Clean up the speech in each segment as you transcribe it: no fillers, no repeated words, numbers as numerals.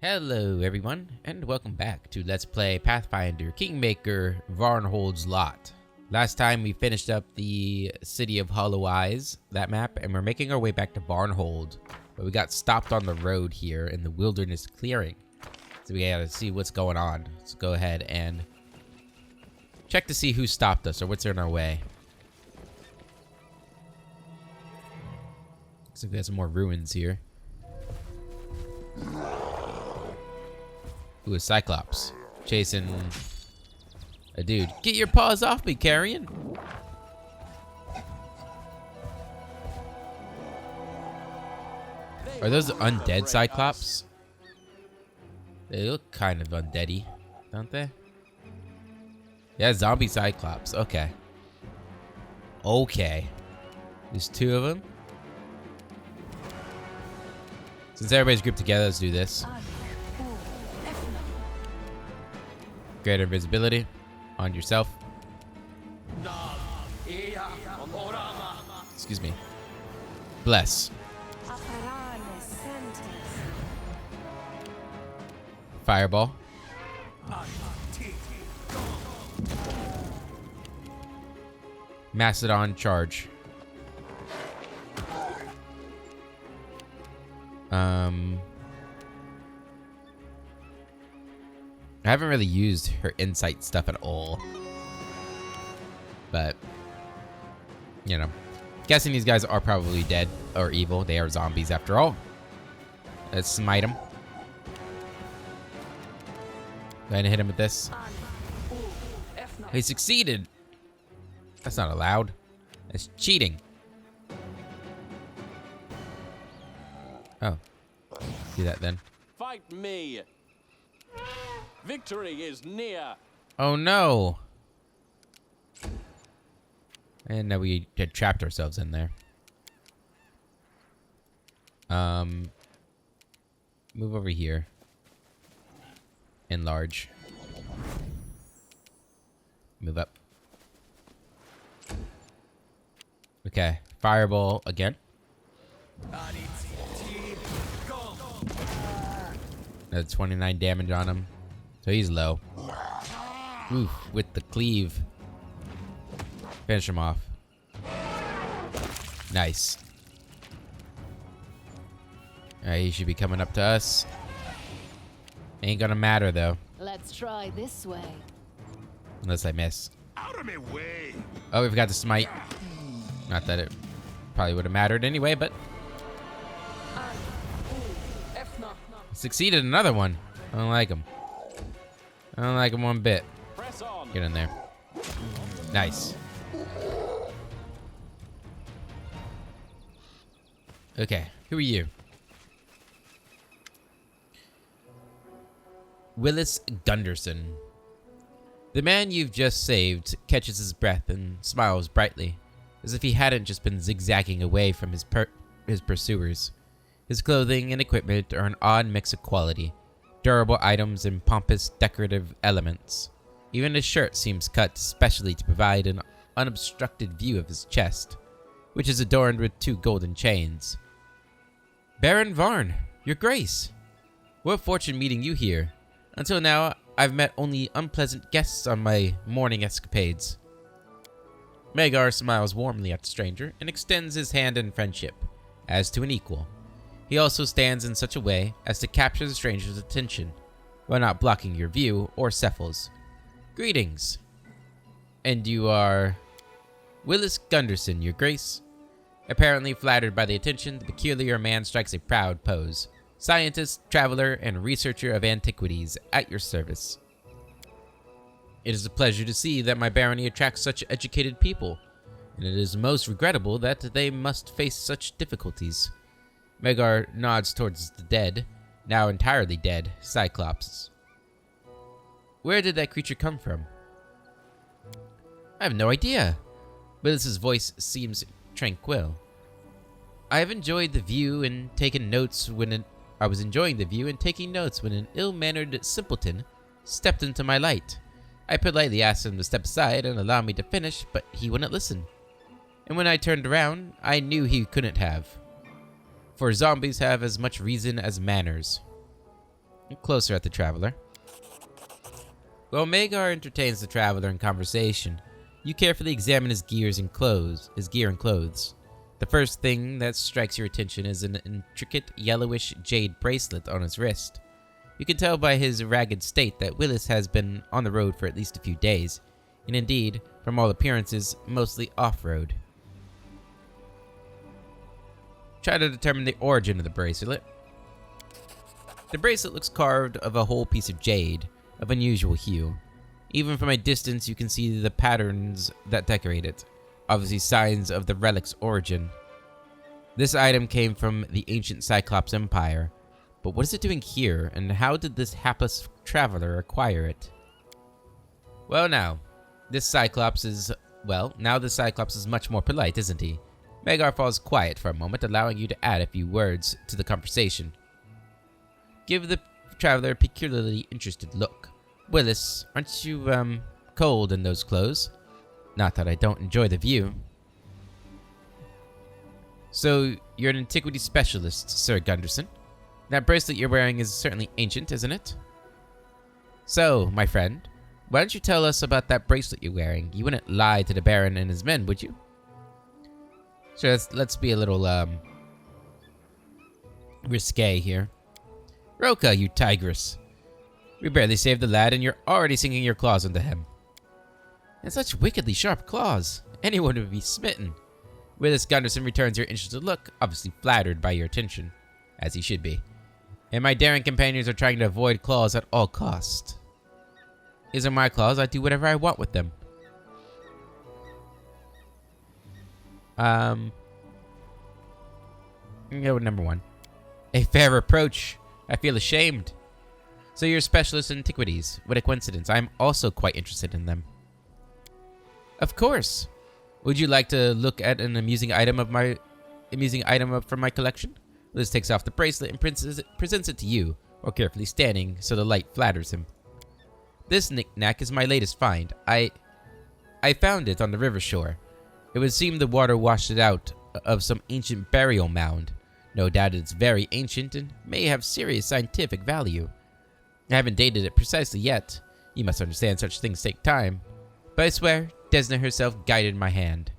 Hello everyone, and welcome back to Let's Play Pathfinder Kingmaker Varnhold's Lot. Last time we finished up the City of Hollow Eyes, that map, and we're making our way back to Varnhold. But we got stopped on the road here in the wilderness clearing. So we gotta see what's going on. Let's go ahead and check to see who stopped us or what's in our way. Looks like we have some more ruins here. Ooh, a Cyclops. Chasing a dude. Get your paws off me, Carrion! Are those undead Cyclops? They look kind of undeady, don't they? Yeah, zombie Cyclops. Okay. Okay. There's two of them. Since everybody's grouped together, let's do this. Greater visibility on yourself. Excuse me. Bless. Fireball. Mastodon charge. I haven't really used her insight stuff at all. But, you know. Guessing these guys are probably dead or evil. They are zombies after all. Let's smite them. Go ahead and hit him with this. He succeeded. That's not allowed. That's cheating. Oh. Do that then. Fight me. Victory is near. Oh no. And now we had trapped ourselves in there. Move over here. Enlarge. Move up. Okay. Fireball again. Another 29 damage on him. So he's low. Oof, with the cleave. Finish him off. Nice. Alright, he should be coming up to us. Ain't gonna matter though. Let's try this way. Unless I miss. Out of my way. Oh, we forgot to smite. Not that it probably would have mattered anyway, but succeeded another one. I don't like him. I don't like him one bit. Press on. Get in there. Nice. Okay, who are you? Willis Gunderson. The man you've just saved catches his breath and smiles brightly, as if he hadn't just been zigzagging away from his pursuers. His clothing and equipment are an odd mix of quality, durable items and pompous decorative elements. Even his shirt seems cut specially to provide an unobstructed view of his chest, which is adorned with two golden chains. Baron Varn, your grace! What fortune meeting you here. Until now, I've met only unpleasant guests on my morning escapades. Magar smiles warmly at the stranger and extends his hand in friendship, as to an equal. He also stands in such a way as to capture the stranger's attention, while not blocking your view or Cephal's. Greetings. And you are Willis Gunderson, your grace? Apparently flattered by the attention, the peculiar man strikes a proud pose. Scientist, traveler, and researcher of antiquities, at your service. It is a pleasure to see that my barony attracts such educated people, and it is most regrettable that they must face such difficulties. Magar nods towards the dead, now entirely dead, Cyclops. Where did that creature come from? I have no idea. Willis's voice seems tranquil. I was enjoying the view and taking notes when an ill-mannered simpleton stepped into my light. I politely asked him to step aside and allow me to finish, but he wouldn't listen. And when I turned around, I knew he couldn't have. For zombies have as much reason as manners. closer at the traveler. While Magar entertains the traveler in conversation, you carefully examine his gear and clothes. The first thing that strikes your attention is an intricate yellowish jade bracelet on his wrist. You can tell by his ragged state that Willis has been on the road for at least a few days, and indeed, from all appearances, mostly off-road. Try to determine the origin of the bracelet. The bracelet looks carved of a whole piece of jade, of unusual hue. Even from a distance, you can see the patterns that decorate it, obviously signs of the relic's origin. This item came from the ancient Cyclops Empire, but what is it doing here, and how did this hapless traveler acquire it? Now this Cyclops is much more polite, isn't he? Magar falls quiet for a moment, allowing you to add a few words to the conversation. Give the traveler a peculiarly interested look. Willis, aren't you, cold in those clothes? Not that I don't enjoy the view. So, you're an antiquity specialist, Sir Gunderson. That bracelet you're wearing is certainly ancient, isn't it? So, my friend, why don't you tell us about that bracelet you're wearing? You wouldn't lie to the Baron and his men, would you? Sure, let's be a little, risque here. Roka, you tigress. We barely saved the lad and you're already sinking your claws into him. And such wickedly sharp claws. Anyone would be smitten. Willis Gunderson returns your interested look, obviously flattered by your attention, as he should be. And my daring companions are trying to avoid claws at all cost. These are my claws, I do whatever I want with them. Go with number 1. A fair reproach. I feel ashamed. So you're a specialist in antiquities. What a coincidence. I'm also quite interested in them. Of course. Would you like to look at an amusing item from my collection? Liz takes off the bracelet and presents it to you, or carefully standing so the light flatters him. This knick-knack is my latest find. I found it on the river shore. It would seem the water washed it out of some ancient burial mound. No doubt it's very ancient and may have serious scientific value. I haven't dated it precisely yet. You must understand such things take time. But I swear, Desna herself guided my hand.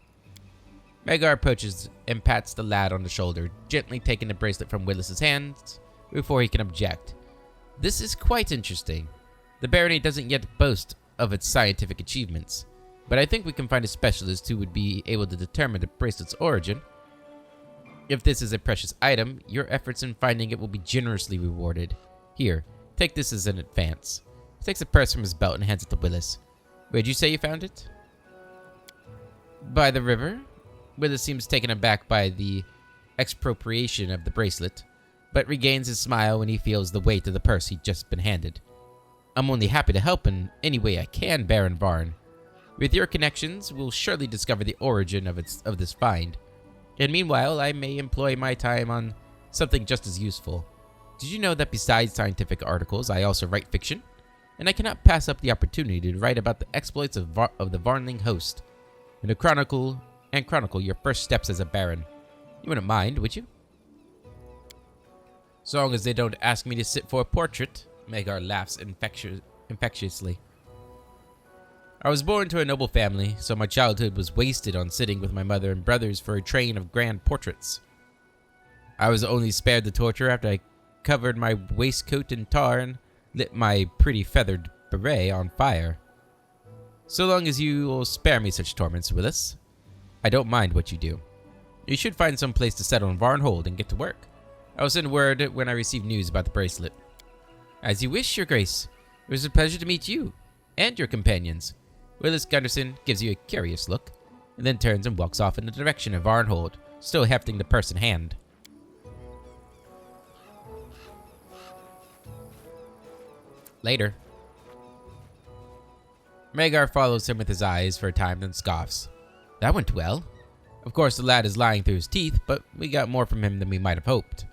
Magar approaches and pats the lad on the shoulder, gently taking the bracelet from Willis's hands before he can object. This is quite interesting. The barony doesn't yet boast of its scientific achievements, but I think we can find a specialist who would be able to determine the bracelet's origin. If this is a precious item, your efforts in finding it will be generously rewarded. Here, take this as an advance. He takes a purse from his belt and hands it to Willis. Where'd you say you found it? By the river? Willis seems taken aback by the expropriation of the bracelet, but regains his smile when he feels the weight of the purse he'd just been handed. I'm only happy to help in any way I can, Baron Varn. With your connections, we'll surely discover the origin of this find. And meanwhile, I may employ my time on something just as useful. Did you know that besides scientific articles, I also write fiction? And I cannot pass up the opportunity to write about the exploits of the Varnling host, and to chronicle your first steps as a baron. You wouldn't mind, would you? So long as they don't ask me to sit for a portrait, Magar laughs infectiously. I was born to a noble family, so my childhood was wasted on sitting with my mother and brothers for a train of grand portraits. I was only spared the torture after I covered my waistcoat in tar and lit my pretty feathered beret on fire. So long as you will spare me such torments, Willis, I don't mind what you do. You should find some place to settle in Varnhold and get to work. I will send word when I receive news about the bracelet. As you wish, Your Grace. It was a pleasure to meet you and your companions. Willis Gunderson gives you a curious look, and then turns and walks off in the direction of Varnhold, still hefting the purse in hand. Later. Magar follows him with his eyes for a time, then scoffs. That went well. Of course, the lad is lying through his teeth, but we got more from him than we might have hoped.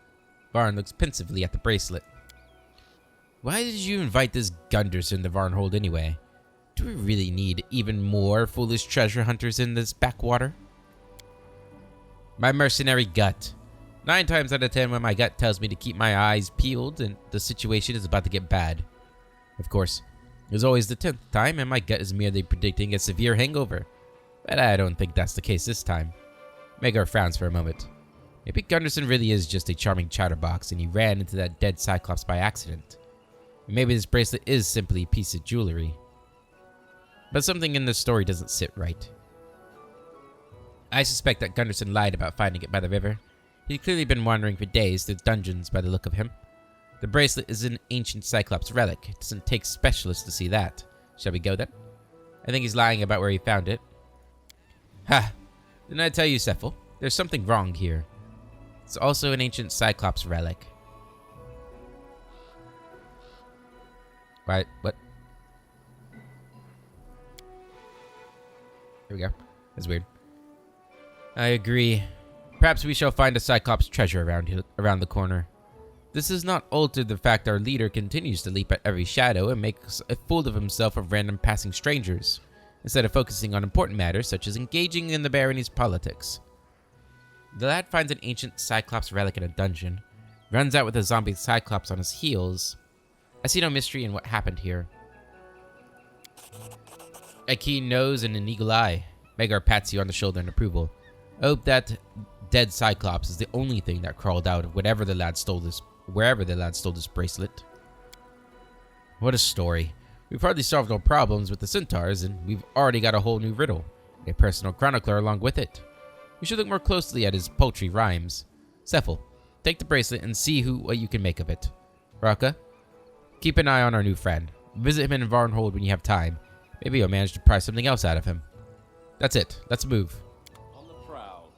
Varn looks pensively at the bracelet. Why did you invite this Gunderson to Varnhold anyway? Do we really need even more foolish treasure hunters in this backwater? My mercenary gut. 9 times out of 10 when my gut tells me to keep my eyes peeled and the situation is about to get bad. Of course, there's always the 10th time and my gut is merely predicting a severe hangover. But I don't think that's the case this time. Magar frowns for a moment. Maybe Gunderson really is just a charming chatterbox and he ran into that dead Cyclops by accident. Maybe this bracelet is simply a piece of jewelry. But something in this story doesn't sit right. I suspect that Gunderson lied about finding it by the river. He'd clearly been wandering for days through dungeons by the look of him. The bracelet is an ancient Cyclops relic. It doesn't take specialists to see that. Shall we go then? I think he's lying about where he found it. Ha! Didn't I tell you, Cephal? There's something wrong here. It's also an ancient Cyclops relic. Right, what? Here we go. That's weird. I agree. Perhaps we shall find a Cyclops treasure around the corner. This has not altered the fact our leader continues to leap at every shadow and makes a fool of himself of random passing strangers, instead of focusing on important matters such as engaging in the barony's politics. The lad finds an ancient Cyclops relic in a dungeon, runs out with a zombie Cyclops on his heels. I see no mystery in what happened here. A keen nose and an eagle eye. Magar pats you on the shoulder in approval. I hope that dead Cyclops is the only thing that crawled out of wherever the lad stole this bracelet. What a story. We've hardly solved our problems with the centaurs, and we've already got a whole new riddle. A personal chronicler along with it. We should look more closely at his paltry rhymes. Cephal, take the bracelet and see what you can make of it. Raka, keep an eye on our new friend. Visit him in Varnhold when you have time. Maybe you'll manage to pry something else out of him. That's it. Let's move. On the prowl.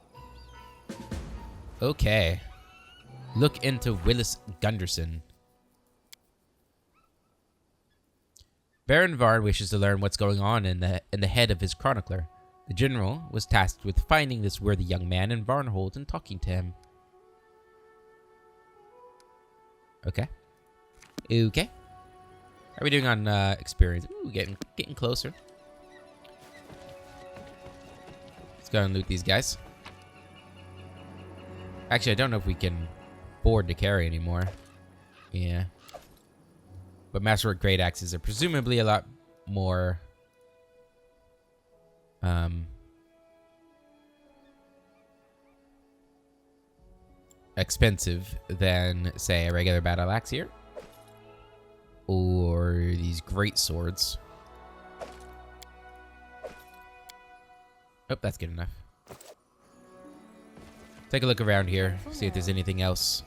Okay. Look into Willis Gunderson. Baron Varn wishes to learn what's going on in the head of his chronicler. The general was tasked with finding this worthy young man in Varnhold and talking to him. Okay. Okay. How are we doing on experience? Ooh, getting closer. Let's go and loot these guys. Actually, I don't know if we can afford to carry anymore. Yeah. But Masterwork Great Axes are presumably a lot more expensive than, say, a regular battle axe here. Or these great swords. Oh, that's good enough. Take a look around here, see if there's anything else.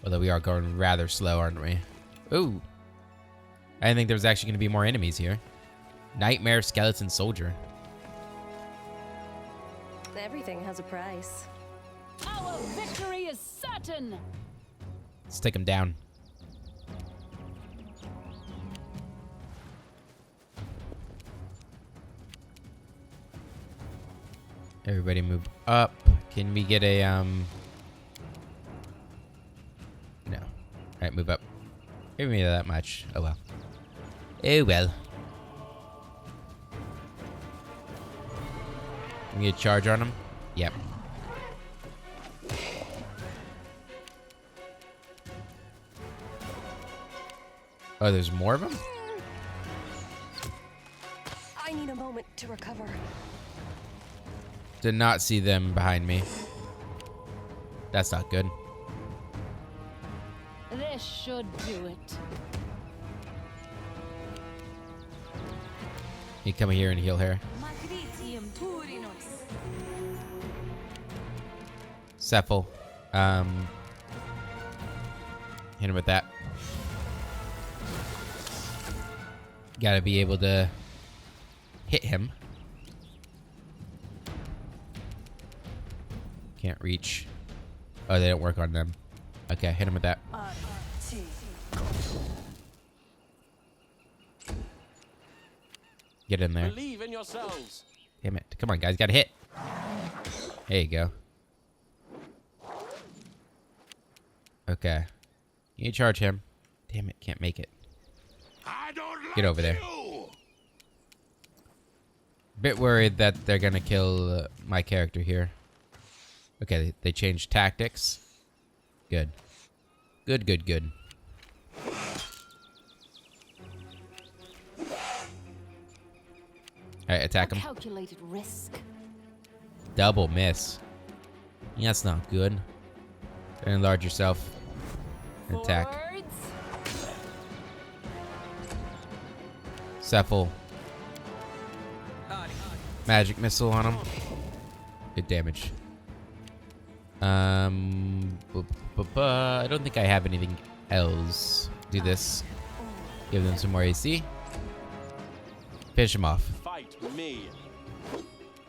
Although we are going rather slow, aren't we? Ooh. I didn't think there was actually going to be more enemies here. Nightmare Skeleton Soldier. Everything has a price. Our victory is certain. Let's take him down. Everybody move up. Can we get a, No. Alright, move up. Give me that much. Oh well. Oh well. Can we get a charge on him? Yep. Oh, there's more of them? I need a moment to recover. Did not see them behind me. That's not good. This should do it. You come here and heal her. Cephal. Hit him with that. Gotta be able to hit him. Can't reach. Oh, they don't work on them. Okay, hit him with that. Get in there. Believe in yourselves. Damn it. Come on, guys. Gotta hit. There you go. Okay. You charge him. Damn it. Can't make it. Get over there. Bit worried that they're gonna kill my character here. Okay, they changed tactics. Good. Good, good, good. Alright, attack him. Calculated risk. Double miss. Yeah, that's not good. Enlarge yourself. And attack. Forwards. Cephal. Magic missile on him. Good damage. I don't think I have anything else. Do this. Give them some more AC. Finish him off. Fight me.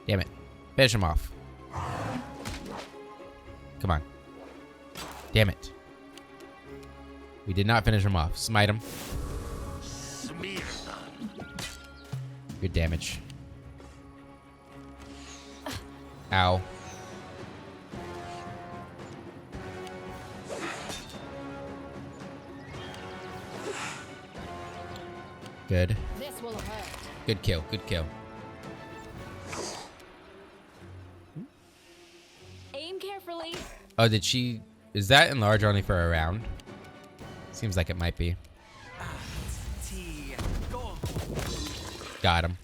Damn it. Finish him off. Come on. Damn it. We did not finish him off. Smite him. Good damage. Ow. Good. This will hurt. Good kill. Good kill. Aim carefully. Oh, did she... Is that enlarge only for a round? Seems like it might be. Got him.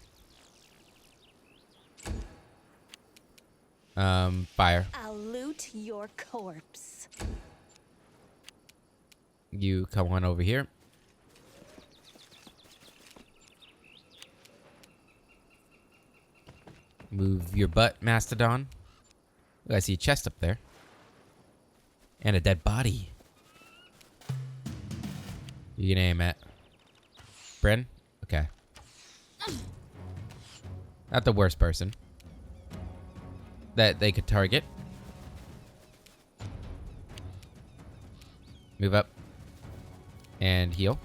Fire. I'll loot your corpse. You come on over here. Move your butt, Mastodon. Ooh, I see a chest up there. And a dead body. You can aim at Bryn? Okay. Not the worst person that they could target. Move up. And heal.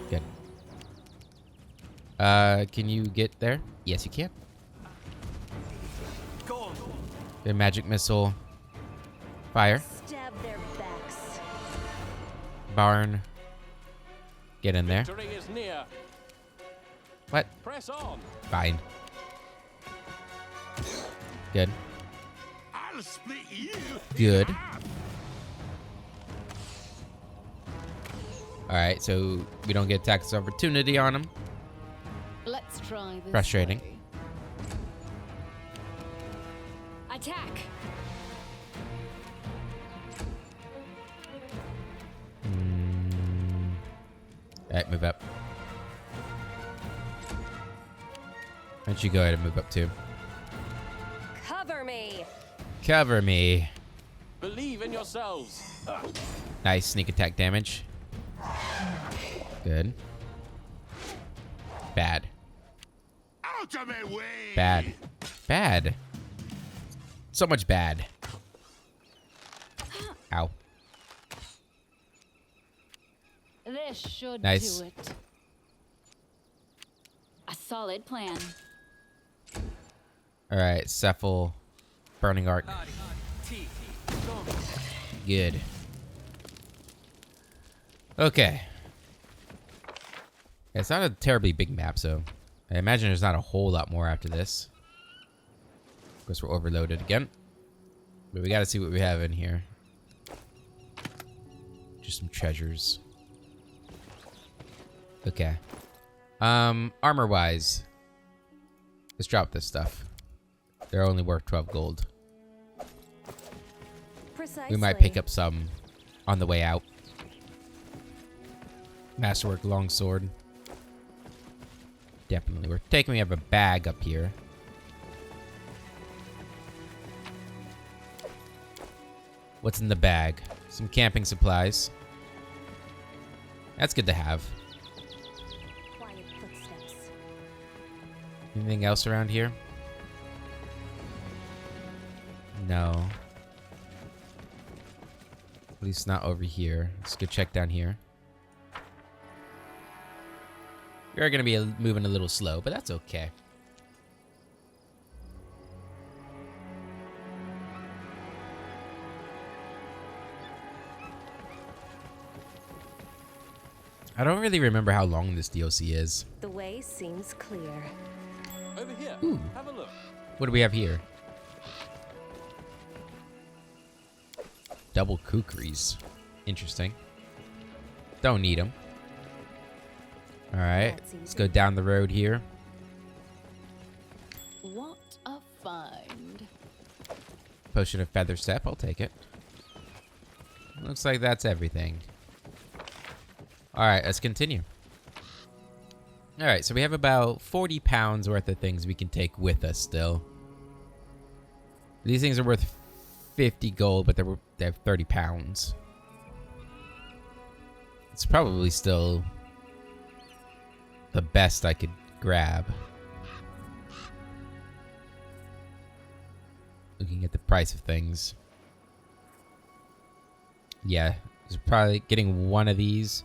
Good. Can you get there? Yes, you can. Good magic missile. Fire. Stab their backs. Barn. Get in there. Victory is near. What? Press on. Fine. Good. I'll split you. Good. Alright, so we don't get attacks of opportunity on him. Let's try this. Frustrating. way. Attack. Alright, move up. Why don't you go ahead and move up too? Cover me. Cover me. Believe in yourselves. Nice sneak attack damage. Good. Bad. Out of my way. Bad. Bad. So much bad. Ow. This should Nice. do it. A solid plan. Alright, Cephal. Burning Arc. Good. Okay. It's not a terribly big map, so I imagine there's not a whole lot more after this. Of course, we're overloaded again. But we gotta see what we have in here. Just some treasures. Okay. Armor-wise. Let's drop this stuff. They're only worth 12 gold. Precisely. We might pick up some on the way out. Masterwork longsword. Definitely worth taking. We have a bag up here. What's in the bag? Some camping supplies. That's good to have. Quiet footsteps. Anything else around here? No. At least not over here. Let's go check down here. We are going to be moving a little slow, but that's okay. I don't really remember how long this DLC is. The way seems clear. Over here. Ooh. Have a look. What do we have here? double kukris. Interesting. Don't need them. Alright, let's go down the road here. What a find. Potion of Feather Step, I'll take it. Looks like that's everything. Alright, let's continue. Alright, so we have about 40 pounds worth of things we can take with us still. These things are worth 50 gold, but they have 30 pounds. It's probably still the best I could grab. Looking at the price of things. Yeah, it's probably getting one of these.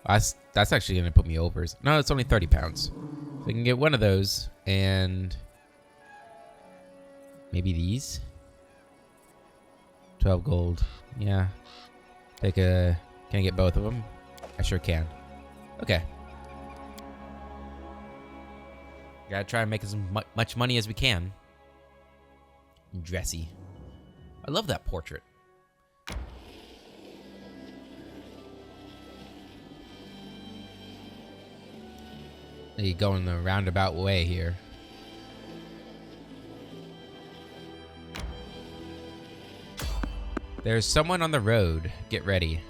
That's actually going to put me over. No, it's only 30 pounds. So I can get one of those and maybe these. 12 gold. Yeah. Can I get both of them? I sure can. Okay. Gotta try and make as much money as we can. Dressy. I love that portrait. You go in the roundabout way here. There's someone on the road. Get ready.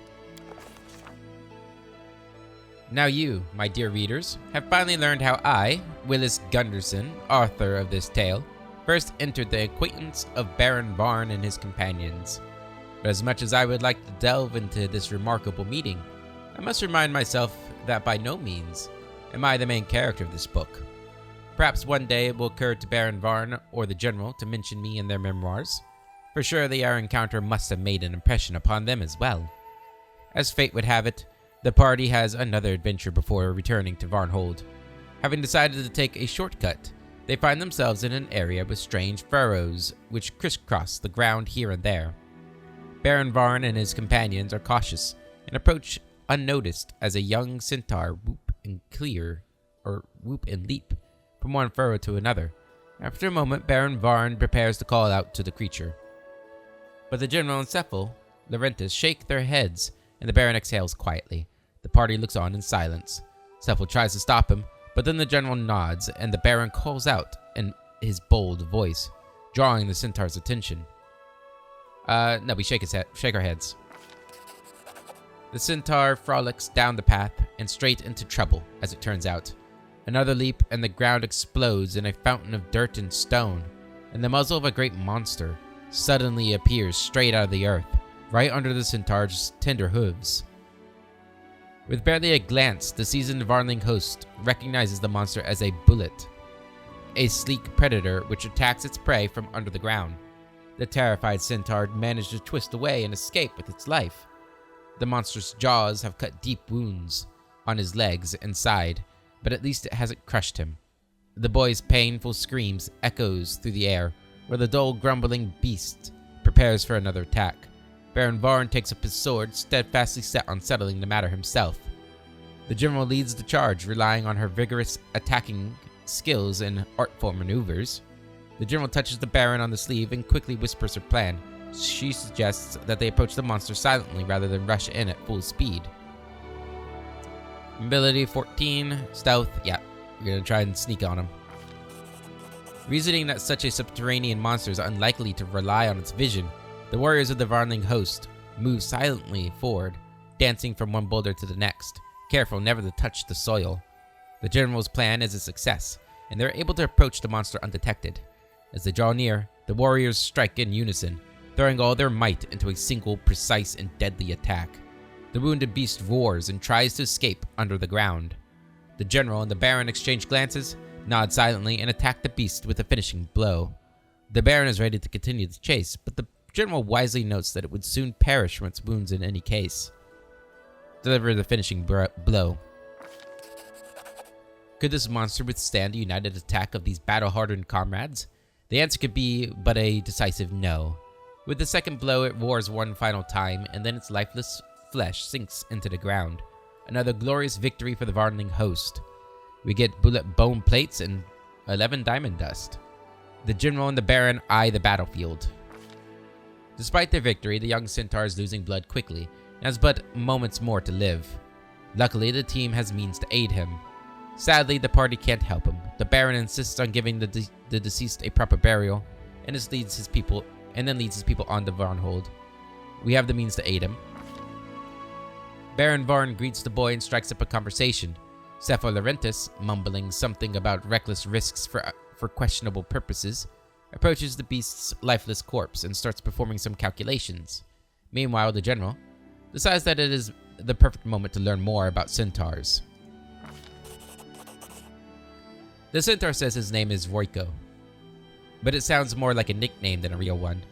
Now you, my dear readers, have finally learned how I, Willis Gunderson, author of this tale, first entered the acquaintance of Baron Varn and his companions. But as much as I would like to delve into this remarkable meeting, I must remind myself that by no means am I the main character of this book. Perhaps one day it will occur to Baron Varn or the General to mention me in their memoirs, for surely our encounter must have made an impression upon them as well. As fate would have it, the party has another adventure before returning to Varnhold. Having decided to take a shortcut, they find themselves in an area with strange furrows which crisscross the ground here and there. Baron Varn and his companions are cautious and approach unnoticed as a young centaur whoop and leap from one furrow to another. After a moment, Baron Varn prepares to call out to the creature. But the General and Cephal, Laurentus, shake their heads, and the Baron exhales quietly. The party looks on in silence. Cephal tries to stop him, but then the General nods, and the Baron calls out in his bold voice, drawing the centaur's attention. No, we shake our heads. The centaur frolics down the path and straight into trouble, as it turns out. Another leap, and the ground explodes in a fountain of dirt and stone, and the muzzle of a great monster suddenly appears straight out of the earth, right under the centaur's tender hooves. With barely a glance, the seasoned Varnling host recognizes the monster as a bullet, a sleek predator which attacks its prey from under the ground. The terrified centaur manages to twist away and escape with its life. The monster's jaws have cut deep wounds on his legs and side, but at least it hasn't crushed him. The boy's painful screams echoes through the air, where the dull grumbling beast prepares for another attack. Baron Varn takes up his sword, steadfastly set on settling the matter himself. The General leads the charge, relying on her vigorous attacking skills and artful maneuvers. The General touches the Baron on the sleeve and quickly whispers her plan. She suggests that they approach the monster silently rather than rush in at full speed. Ability 14, stealth, yeah, we're gonna try and sneak on him. Reasoning that such a subterranean monster is unlikely to rely on its vision, the warriors of the Varnling host move silently forward, dancing from one boulder to the next, careful never to touch the soil. The General's plan is a success, and they're able to approach the monster undetected. As they draw near, the warriors strike in unison, throwing all their might into a single precise and deadly attack. The wounded beast roars and tries to escape under the ground. The General and the Baron exchange glances, nod silently, and attack the beast with a finishing blow. The Baron is ready to continue the chase, but the General wisely notes that it would soon perish from its wounds in any case. Deliver the finishing blow. Could this monster withstand a united attack of these battle-hardened comrades? The answer could be but a decisive no. With the second blow, it roars one final time, and then its lifeless flesh sinks into the ground. Another glorious victory for the Varnling host. We get bullet bone plates and 11 diamond dust. The General and the Baron eye the battlefield. Despite their victory, the young centaur is losing blood quickly and has but moments more to live. Luckily, the team has means to aid him. Sadly, the party can't help him. The Baron insists on giving the deceased a proper burial, and leads his people on to Varnhold. We have the means to aid him. Baron Varn greets the boy and strikes up a conversation. Cepho Laurentis, mumbling something about reckless risks for questionable purposes, approaches the beast's lifeless corpse and starts performing some calculations. Meanwhile, the general decides that it is the perfect moment to learn more about centaurs. The centaur says his name is Royko, but it sounds more like a nickname than a real one.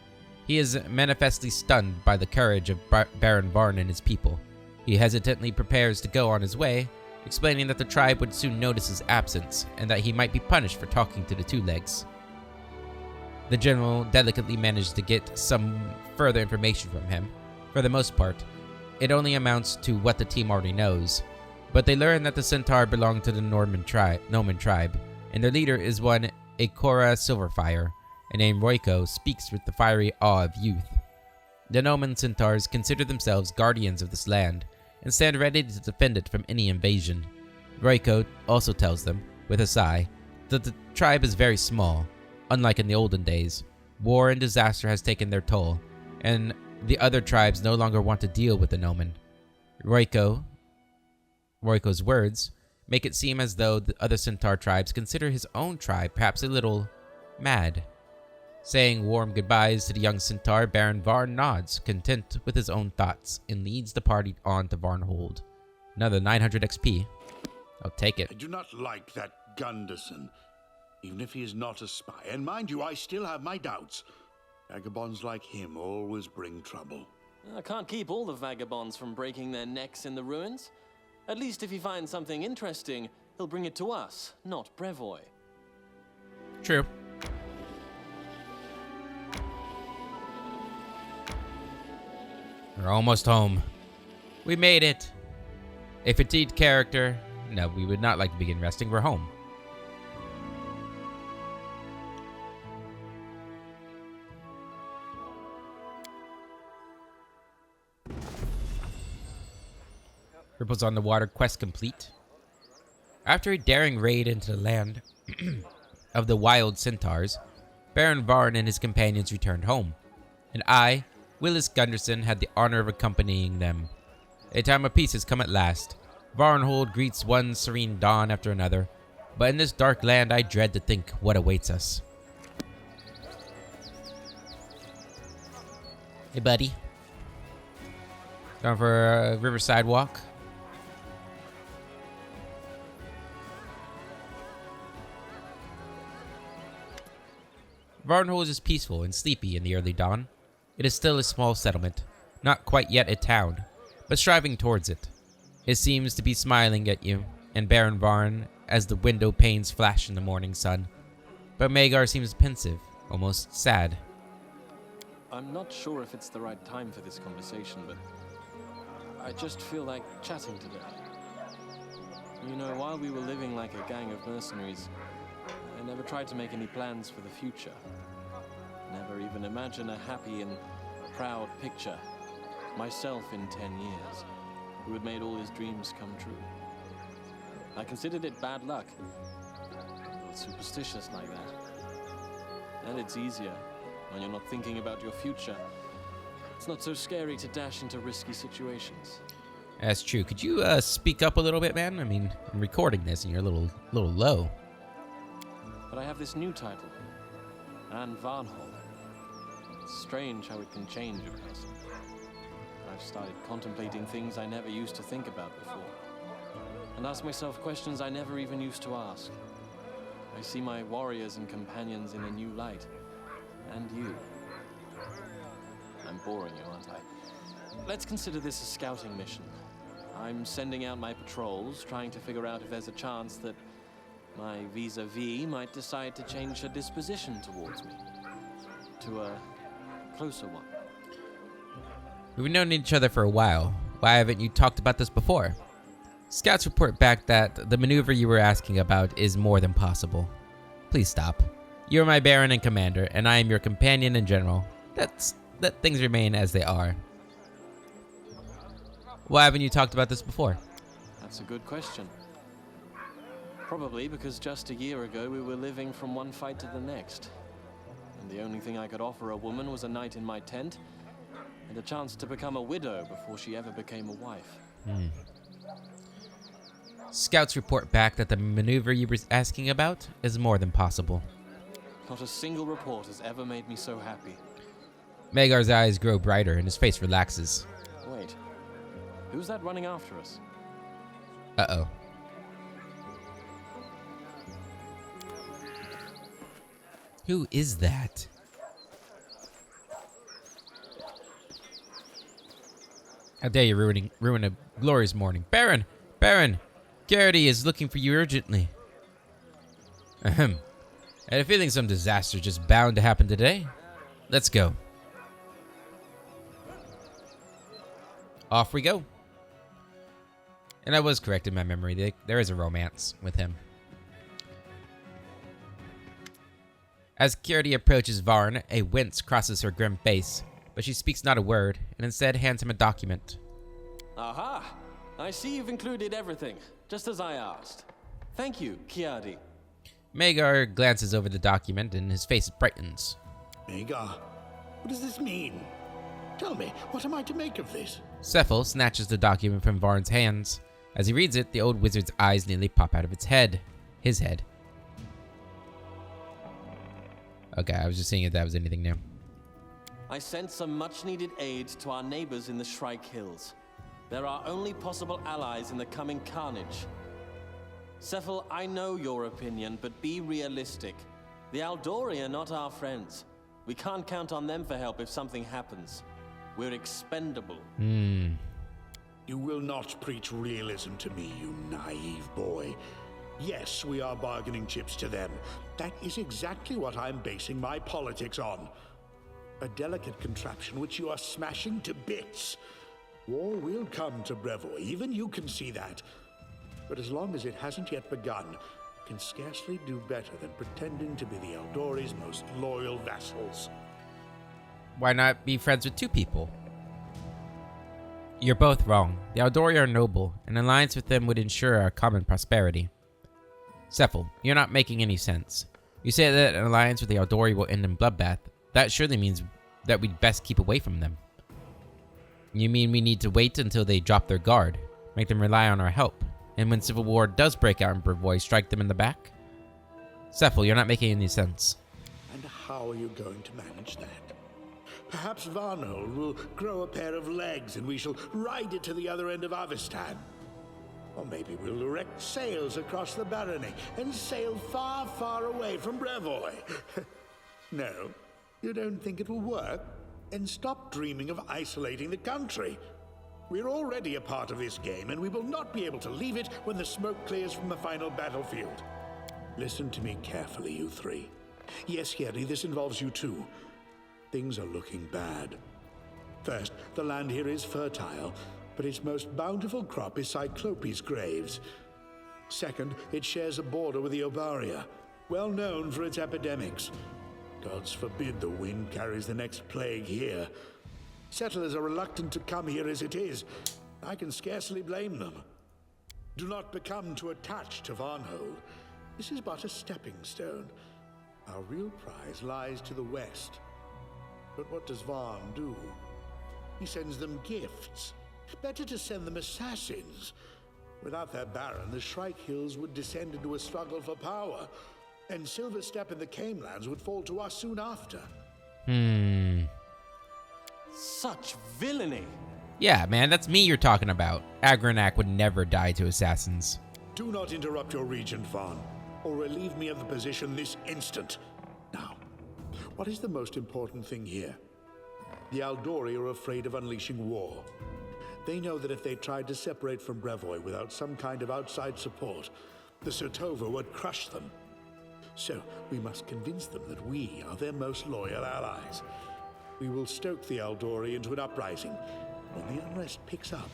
He is manifestly stunned by the courage of Baron Varn and his people. He hesitantly prepares to go on his way, explaining that the tribe would soon notice his absence and that he might be punished for talking to the two legs. The general delicately managed to get some further information from him. For the most part, it only amounts to what the team already knows, but they learn that the centaur belonged to the Noman tribe, and their leader is one Akora Silverfire, and named Royko speaks with the fiery awe of youth. The Noman centaurs consider themselves guardians of this land and stand ready to defend it from any invasion. Royko also tells them, with a sigh, that the tribe is very small. Unlike in the olden days, war and disaster has taken their toll, and the other tribes no longer want to deal with the Noman. Royko's words make it seem as though the other centaur tribes consider his own tribe perhaps a little mad. Saying warm goodbyes to the young centaur, Baron Varn nods, content with his own thoughts, and leads the party on to Varnhold. Another 900 XP. I'll take it. I do not like that Gunderson, even if he is not a spy. And mind you, I still have my doubts. Vagabonds like him always bring trouble. I can't keep all the vagabonds from breaking their necks in the ruins. At least if he finds something interesting, he'll bring it to us, not Brevoy. True. We're almost home. We made it. A fatigued character. No, we would not like to begin resting. We're home. Ripples on the Water quest complete. After a daring raid into the land of the wild centaurs, Baron Varn and his companions returned home, and I, Willis Gunderson, had the honor of accompanying them. A time of peace has come at last. Varnhold greets one serene dawn after another, but in this dark land I dread to think what awaits us. Hey buddy. Down for a riverside walk? Varnhold is peaceful and sleepy in the early dawn. It is still a small settlement, not quite yet a town, but striving towards it. It seems to be smiling at you and Baron Varn as the window panes flash in the morning sun. But Magar seems pensive, almost sad. I'm not sure if it's the right time for this conversation, but I just feel like chatting today. You know, while we were living like a gang of mercenaries, I never tried to make any plans for the future. Never even imagine a happy and proud picture. Myself in 10 years, who had made all his dreams come true. I considered it bad luck. I felt superstitious like that. And it's easier when you're not thinking about your future. It's not so scary to dash into risky situations. That's true. Could you speak up a little bit, man? I mean, I'm recording this and you're a little low. But I have this new title, and Varnhold. It's strange how it can change a person. I've started contemplating things I never used to think about before, and ask myself questions I never even used to ask. I see my warriors and companions in a new light, and you. I'm boring you, aren't I? Let's consider this a scouting mission. I'm sending out my patrols, trying to figure out if there's a chance that my vis-a-vis might decide to change her disposition towards me. To a closer one. We've known each other for a while. Why haven't you talked about this before? Scouts report back that the maneuver you were asking about is more than possible. Please stop. You are my Baron and Commander, and I am your companion and general. Let's let things remain as they are. Why haven't you talked about this before? That's a good question. Probably because just a year ago we were living from one fight to the next. And the only thing I could offer a woman was a night in my tent and a chance to become a widow before she ever became a wife. Scouts report back that the maneuver you were asking about is more than possible. Not a single report has ever made me so happy. Magar's eyes grow brighter and his face relaxes. Wait, who's that running after us? Uh-oh. Who is that? How dare you ruin a glorious morning. Baron! Baron! Garrity is looking for you urgently. Ahem. I had a feeling some disaster just bound to happen today. Let's go. Off we go. And I was correct in my memory. There is a romance with him. As Garrity approaches Varn, a wince crosses her grim face, but she speaks not a word, and instead hands him a document. Aha! I see you've included everything, just as I asked. Thank you, Kiadi. Magar glances over the document, and his face brightens. Magar, what does this mean? Tell me, what am I to make of this? Cephal snatches the document from Varn's hands. As he reads it, the old wizard's eyes nearly pop out of his head. Okay, I was just seeing if that was anything new. I sent some much-needed aid to our neighbors in the Shrike Hills. They're our only possible allies in the coming carnage. Cephal, I know your opinion, but be realistic. The Aldori are not our friends. We can't count on them for help if something happens. We're expendable. You will not preach realism to me, you naive boy. Yes, we are bargaining chips to them. That is exactly what I'm basing my politics on. A delicate contraption which you are smashing to bits. War will come to Brevoy, even you can see that. But as long as it hasn't yet begun, can scarcely do better than pretending to be the Eldori's most loyal vassals. Why not be friends with two people? You're both wrong. The Eldori are noble. An alliance with them would ensure our common prosperity. Cephal, you're not making any sense. You say that an alliance with the Eldori will end in bloodbath. That surely means that we'd best keep away from them. You mean we need to wait until they drop their guard, make them rely on our help, and when civil war does break out in Brevoy, strike them in the back? Cephal, you're not making any sense. And how are you going to manage that? Perhaps Varnhold will grow a pair of legs and we shall ride it to the other end of Avestan. Or maybe we'll erect sails across the barony and sail far, far away from Brevoy. No, you don't think it will work? And stop dreaming of isolating the country. We're already a part of this game, and we will not be able to leave it when the smoke clears from the final battlefield. Listen to me carefully, you three. Yes, Harry, this involves you too. Things are looking bad. First, the land here is fertile, but its most bountiful crop is Cyclopes graves. Second, it shares a border with the Obaria, well known for its epidemics. Gods forbid the wind carries the next plague here. Settlers are reluctant to come here as it is. I can scarcely blame them. Do not become too attached to Varnhold. This is but a stepping stone. Our real prize lies to the west. But what does Varn do? He sends them gifts. Better to send them assassins. Without their baron, the Shrike Hills would descend into a struggle for power, and Silver Step in the Canelands would fall to us soon after. Such villainy! Yeah, man, that's me you're talking about. Agranak would never die to assassins. Do not interrupt your regent, Varn, or relieve me of the position this instant. Now, what is the most important thing here? The Aldori are afraid of unleashing war. They know that if they tried to separate from Brevoy without some kind of outside support, the Sotova would crush them. So, we must convince them that we are their most loyal allies. We will stoke the Aldori into an uprising. When the unrest picks up,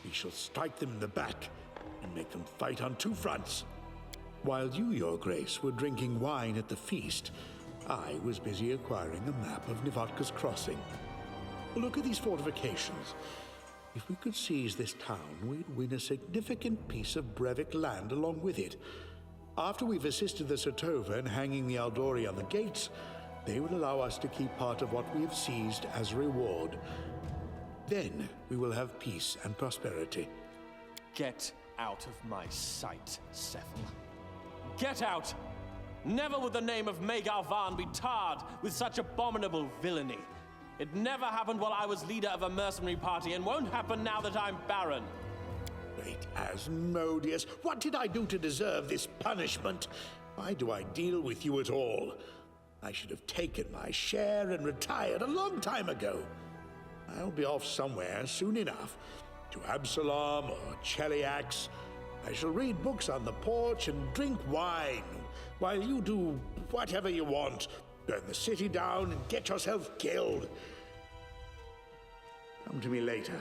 we shall strike them in the back and make them fight on two fronts. While you, your grace, were drinking wine at the feast, I was busy acquiring a map of Nivatka's Crossing. Look at these fortifications. If we could seize this town, we'd win a significant piece of Brevik land along with it. After we've assisted the Satova in hanging the Aldori on the gates, they will allow us to keep part of what we have seized as a reward. Then we will have peace and prosperity. Get out of my sight, Sephel. Get out! Never would the name of Magar Varn be tarred with such abominable villainy. It never happened while I was leader of a mercenary party, and won't happen now that I'm Baron. Great Asmodeus, what did I do to deserve this punishment? Why do I deal with you at all? I should have taken my share and retired a long time ago. I'll be off somewhere soon enough. To Absalom or Cheliax. I shall read books on the porch and drink wine, while you do whatever you want. Burn the city down and get yourself killed. Come to me later.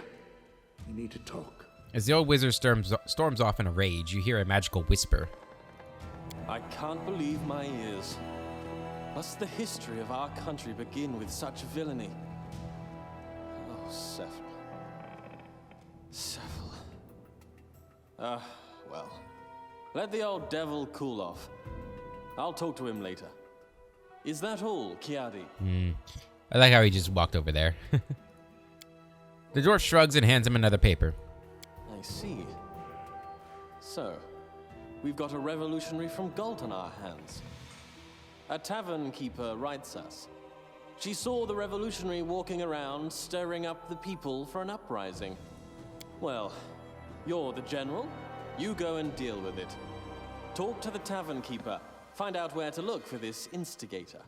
We need to talk. As the old wizard storms off in a rage, you hear a magical whisper. I can't believe my ears. Must the history of our country begin with such villainy? Oh, Sephel. Sephel. Well. Let the old devil cool off. I'll talk to him later. Is that all, Kiadi? I like how he just walked over there. The dwarf shrugs and hands him another paper. I see. So, we've got a revolutionary from Galt on our hands. A tavern keeper writes us. She saw the revolutionary walking around, stirring up the people for an uprising. Well, you're the general. You go and deal with it. Talk to the tavern keeper. Find out where to look for this instigator.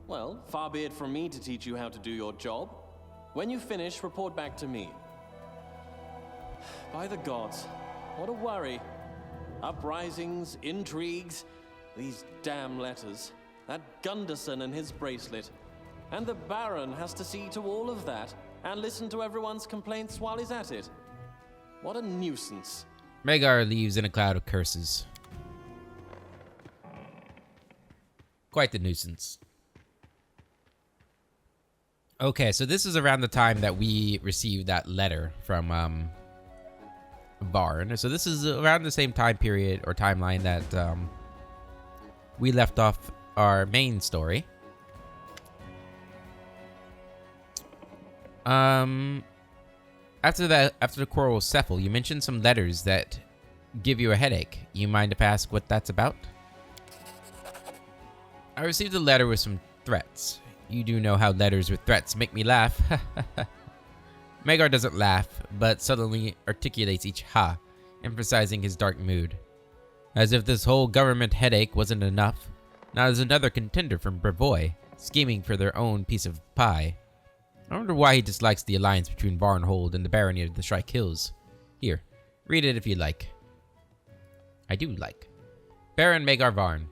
Well, far be it from me to teach you how to do your job. When you finish, report back to me. By the gods, what a worry. Uprisings, intrigues, these damn letters, that Gunderson and his bracelet. And the Baron has to see to all of that and listen to everyone's complaints while he's at it. What a nuisance. Magar leaves in a cloud of curses. Quite the nuisance. Okay, so this is around the time that we received that letter from Varn. So this is around the same time period or timeline that we left off our main story. After the quarrel with Sephel, you mentioned some letters that give you a headache. You mind if I ask what that's about? I received a letter with some threats. You do know how letters with threats make me laugh. Magar doesn't laugh, but suddenly articulates each ha, emphasizing his dark mood. As if this whole government headache wasn't enough, now there's another contender from Brevoy, scheming for their own piece of pie. I wonder why he dislikes the alliance between Varnhold and the barony of the Shrike Hills. Here, read it if you like. I do like. Baron Magar Varn.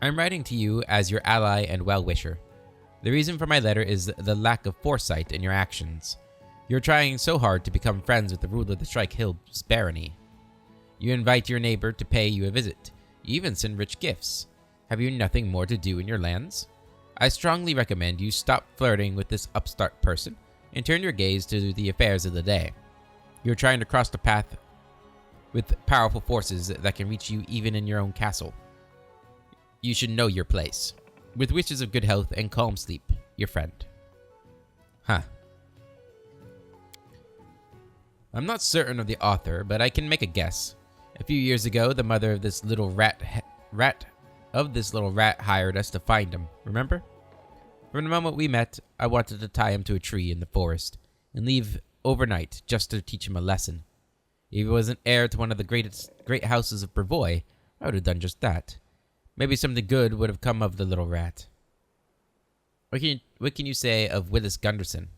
I'm writing to you as your ally and well-wisher. The reason for my letter is the lack of foresight in your actions. You're trying so hard to become friends with the ruler of the Shrike Hills barony. You invite your neighbor to pay you a visit. You even send rich gifts. Have you nothing more to do in your lands? I strongly recommend you stop flirting with this upstart person and turn your gaze to the affairs of the day. You're trying to cross the path with powerful forces that can reach you even in your own castle. You should know your place. With wishes of good health and calm sleep, your friend. Huh. I'm not certain of the author, but I can make a guess. A few years ago, the mother of this little rat hired us to find him, remember? From the moment we met, I wanted to tie him to a tree in the forest and leave overnight just to teach him a lesson. If he wasn't heir to one of the great houses of Brevoy, I would have done just that. Maybe something good would have come of the little rat. What can you say of Willis Gunderson?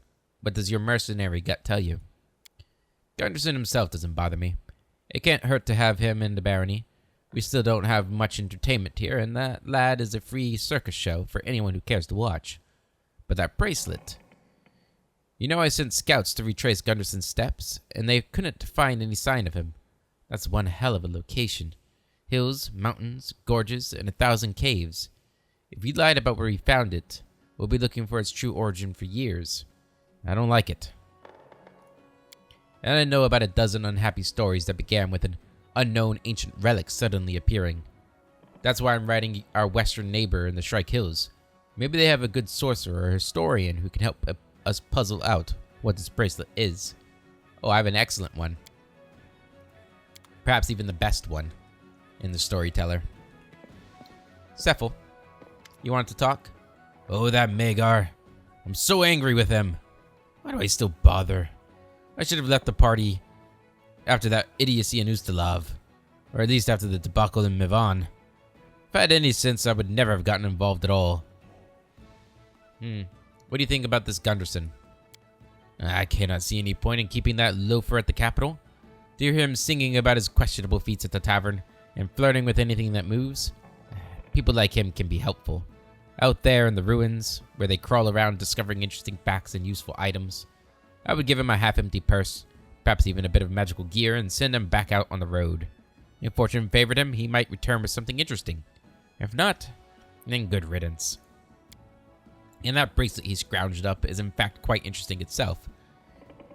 What does your mercenary gut tell you? Gunderson himself doesn't bother me. It can't hurt to have him in the barony. We still don't have much entertainment here, and that lad is a free circus show for anyone who cares to watch. But that bracelet... You know, I sent scouts to retrace Gunderson's steps, and they couldn't find any sign of him. That's one hell of a location. Hills, mountains, gorges, and 1,000 caves. If he lied about where he found it, we'll be looking for its true origin for years. I don't like it. And I know about a dozen unhappy stories that began with an unknown ancient relic suddenly appearing. That's why I'm writing our western neighbor in the Shrike Hills. Maybe they have a good sorcerer or historian who can help us puzzle out what this bracelet is. Oh, I have an excellent one. Perhaps even the best one in the storyteller. Cephal, you want to talk? Oh, that Magar. I'm so angry with him. Why do I still bother? I should have left the party after that idiocy in Ustalav. Or at least after the debacle in Mivan. If I had any sense, I would never have gotten involved at all. What do you think about this Gunderson? I cannot see any point in keeping that loafer at the capital. Do you hear him singing about his questionable feats at the tavern and flirting with anything that moves? People like him can be helpful. Out there in the ruins, where they crawl around discovering interesting facts and useful items, I would give him a half-empty purse, perhaps even a bit of magical gear, and send him back out on the road. If fortune favored him, he might return with something interesting. If not, then good riddance. And that bracelet he scrounged up is in fact quite interesting itself.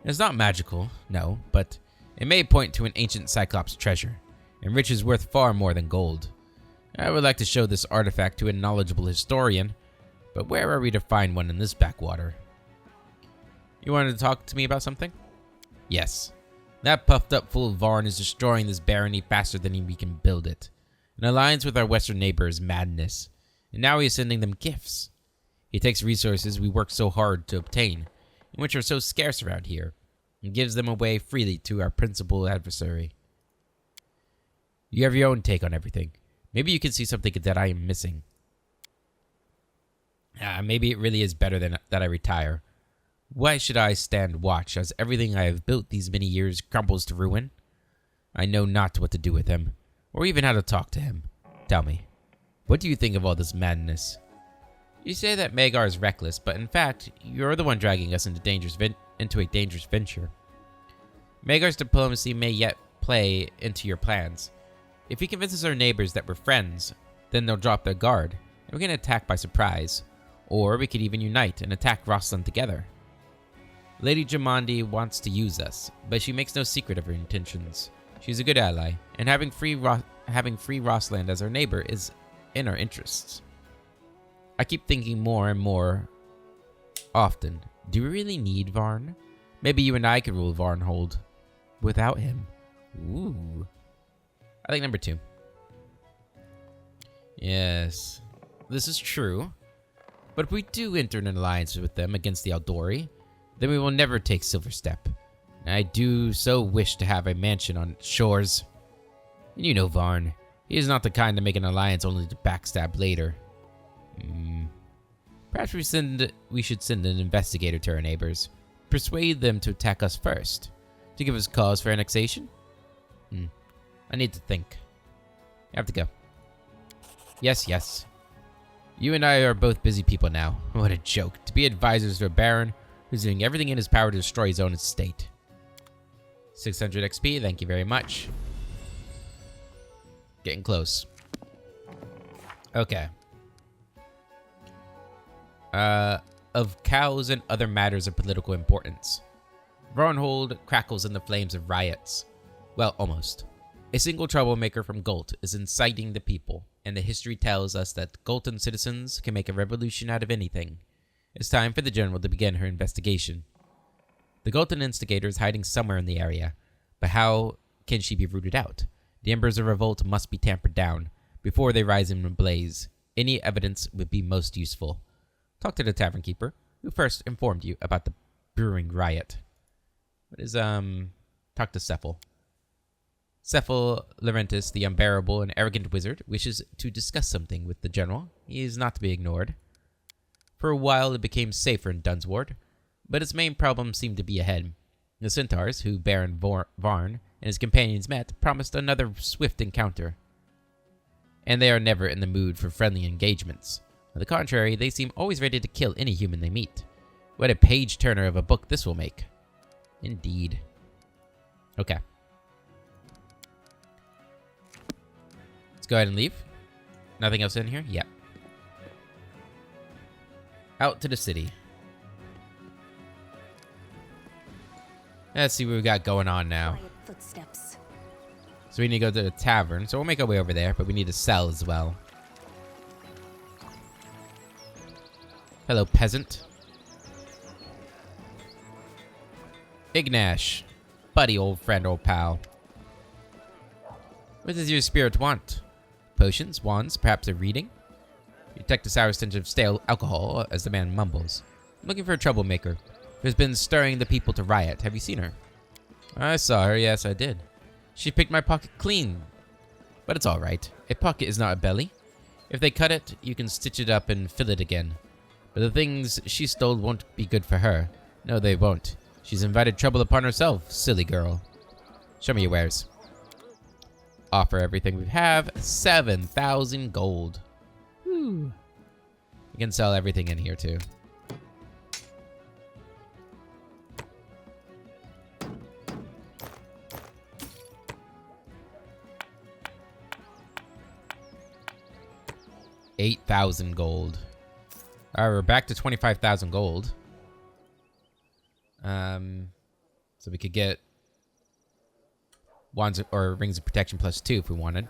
It's not magical, no, but it may point to an ancient Cyclops treasure, and riches worth far more than gold. I would like to show this artifact to a knowledgeable historian, but where are we to find one in this backwater? You wanted to talk to me about something? Yes. That puffed up fool Varn is destroying this barony faster than we can build it. An alliance with our western neighbor is madness, and now he is sending them gifts. He takes resources we work so hard to obtain, and which are so scarce around here, and gives them away freely to our principal adversary. You have your own take on everything. Maybe you can see something that I am missing. Maybe it really is better than that I retire. Why should I stand watch as everything I have built these many years crumbles to ruin? I know not what to do with him, or even how to talk to him. Tell me, what do you think of all this madness? You say that Magar is reckless, but in fact, you're the one dragging us into a dangerous venture. Magar's diplomacy may yet play into your plans. If he convinces our neighbors that we're friends, then they'll drop their guard, and we can attack by surprise. Or we could even unite and attack Rosslyn together. Lady Jamandi wants to use us, but she makes no secret of her intentions. She's a good ally, and having free Rossland as our neighbor is in our interests. I keep thinking more and more often, do we really need Varn? Maybe you and I could rule Varnhold without him. Ooh. I think number 2. Yes, this is true. But if we do enter an alliance with them against the Aldori, then we will never take Silverstep. I do so wish to have a mansion on its shores. And you know Varn. He is not the kind to make an alliance only to backstab later. Perhaps we should send an investigator to our neighbors. Persuade them to attack us first. To give us cause for annexation? I need to think. I have to go. Yes. You and I are both busy people now. What a joke. To be advisors to a baron who's doing everything in his power to destroy his own estate. 600 XP, thank you very much. Getting close. Okay. Of cows and other matters of political importance. Varnhold crackles in the flames of riots. Well, almost. A single troublemaker from Golt is inciting the people, and the history tells us that Goltan citizens can make a revolution out of anything. It's time for the general to begin her investigation. The Goltan instigator is hiding somewhere in the area, but how can she be rooted out? The embers of revolt must be tampered down before they rise in a blaze. Any evidence would be most useful. Talk to the tavern keeper, who first informed you about the brewing riot. What is, talk to Cephal. Cephal Laurentis, the unbearable and arrogant wizard, wishes to discuss something with the general. He is not to be ignored. For a while, it became safer in Dunsward, but its main problem seemed to be ahead. The centaurs, who Baron Varn and his companions met, promised another swift encounter. And they are never in the mood for friendly engagements. On the contrary, they seem always ready to kill any human they meet. What a page-turner of a book this will make. Indeed. Okay. Let's go ahead and leave. Nothing else in here? Yep. Out to the city. Let's see what we got going on now. Quiet footsteps. So we need to go to the tavern. So we'll make our way over there, but we need to sell as well. Hello, peasant. Ignash. Buddy, old friend, old pal. What does your spirit want? Potions, wands, perhaps a reading? You detect a sour stench of stale alcohol as the man mumbles. I'm looking for a troublemaker who has been stirring the people to riot. Have you seen her? I saw her, yes, I did. She picked my pocket clean. But it's alright. A pocket is not a belly. If they cut it, you can stitch it up and fill it again. But the things she stole won't be good for her. No, they won't. She's invited trouble upon herself, silly girl. Show me your wares. Offer everything we have. 7,000 gold. Whew. You can sell everything in here, too. $8,000 gold. Alright, we're back to 25,000 gold. So we could get wands or rings of protection +2 if we wanted.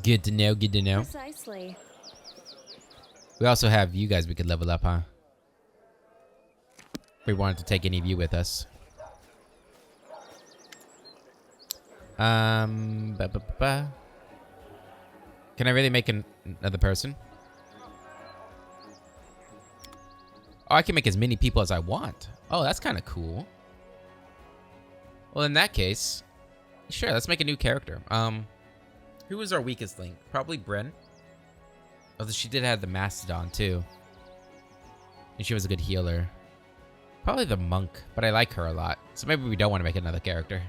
Good to know, good to know. Precisely. We also have you guys we could level up, huh? If we wanted to take any of you with us. Can I really make another person? Oh, I can make as many people as I want. Oh, that's kind of cool. Well, in that case, sure, let's make a new character. Who was our weakest link? Probably Bren. Although she did have the Mastodon, too. And she was a good healer. Probably the Monk, but I like her a lot. So maybe we don't want to make another character.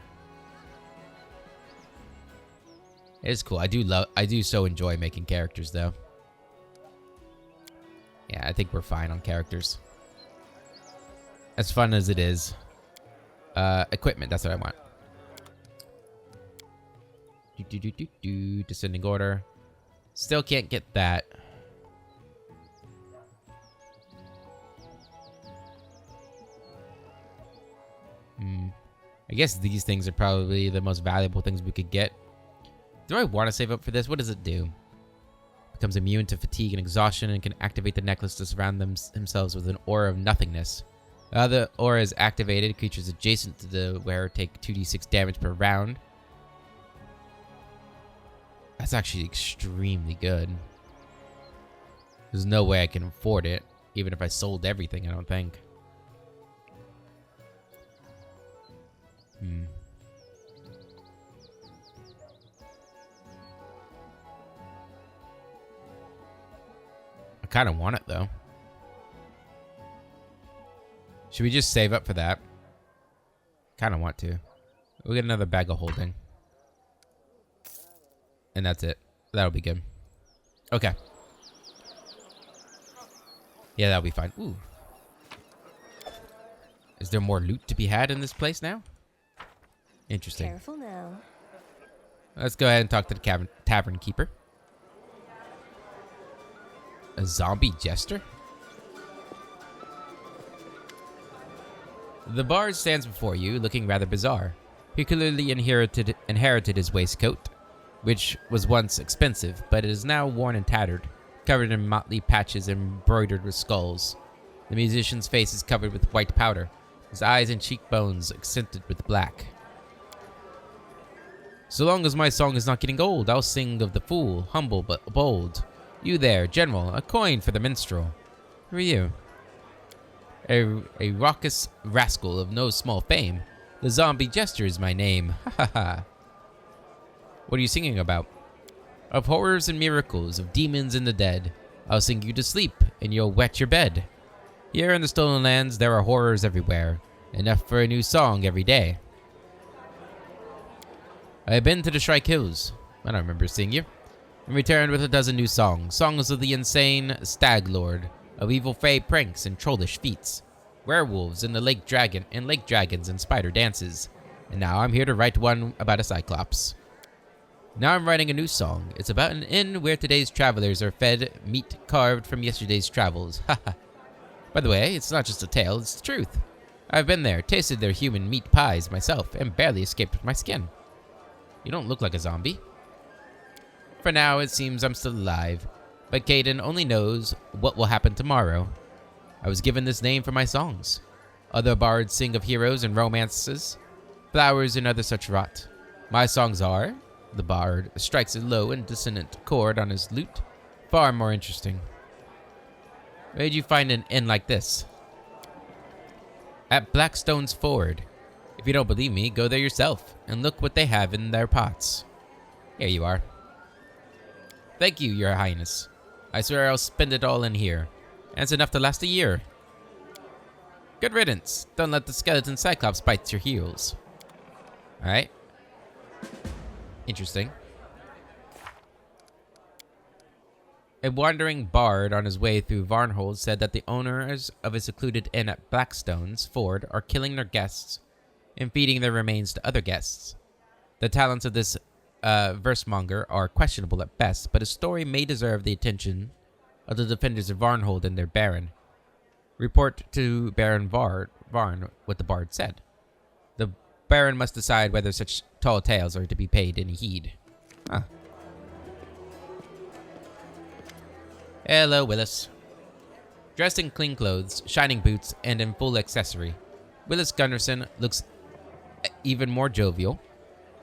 It is cool. I do so enjoy making characters, though. Yeah, I think we're fine on characters. As fun as it is. Equipment, that's what I want. Descending order. Still can't get that. I guess these things are probably the most valuable things we could get. Do I want to save up for this? What does it do? Becomes immune to fatigue and exhaustion and can activate the necklace to surround themselves with an aura of nothingness. The aura is activated. Creatures adjacent to the wearer take 2d6 damage per round. That's actually extremely good. There's no way I can afford it, even if I sold everything, I don't think. I kind of want it, though. Should we just save up for that? Kind of want to. We'll get another bag of holding. And that's it. That'll be good. Okay. Yeah, that'll be fine. Ooh. Is there more loot to be had in this place now? Interesting. Careful now. Let's go ahead and talk to the tavern keeper. A zombie jester? The bard stands before you, looking rather bizarre. He clearly inherited his waistcoat, which was once expensive, but it is now worn and tattered, covered in motley patches embroidered with skulls. The musician's face is covered with white powder, his eyes and cheekbones accented with black. So long as my song is not getting old, I'll sing of the fool, humble but bold. You there, general, a coin for the minstrel. Who are you? A raucous rascal of no small fame. The zombie jester is my name. Ha ha ha. What are you singing about? Of horrors and miracles, of demons and the dead. I'll sing you to sleep, and you'll wet your bed. Here in the Stolen Lands, there are horrors everywhere. Enough for a new song every day. I've been to the Shrike Hills. I don't remember seeing you. And returned with a dozen new songs. Songs of the insane stag lord, of evil fey pranks and trollish feats, werewolves and lake dragons and spider dances. And now I'm here to write one about a cyclops. Now I'm writing a new song. It's about an inn where today's travelers are fed meat carved from yesterday's travels. Haha. By the way, it's not just a tale, it's the truth. I've been there, tasted their human meat pies myself, and barely escaped with my skin. You don't look like a zombie. For now, it seems I'm still alive, but Caden only knows what will happen tomorrow. I was given this name for my songs. Other bards sing of heroes and romances, flowers and other such rot. My songs are, the bard strikes a low and dissonant chord on his lute, far more interesting. Where did you find an inn like this? At Blackstone's Ford. If you don't believe me, go there yourself and look what they have in their pots. Here you are. Thank you, Your Highness. I swear I'll spend it all in here, and it's enough to last a year. Good riddance. Don't let the skeleton cyclops bite your heels. Alright. Interesting. A wandering bard on his way through Varnhold said that the owners of a secluded inn at Blackstone's Ford are killing their guests and feeding their remains to other guests. The talents of this versemonger are questionable at best, but his story may deserve the attention of the defenders of Varnhold and their baron. Report to Baron Varn what the bard said. The baron must decide whether such tall tales are to be paid any heed. Huh. Hello, Willis. Dressed in clean clothes, shining boots, and in full accessory, Willis Gunderson looks even more jovial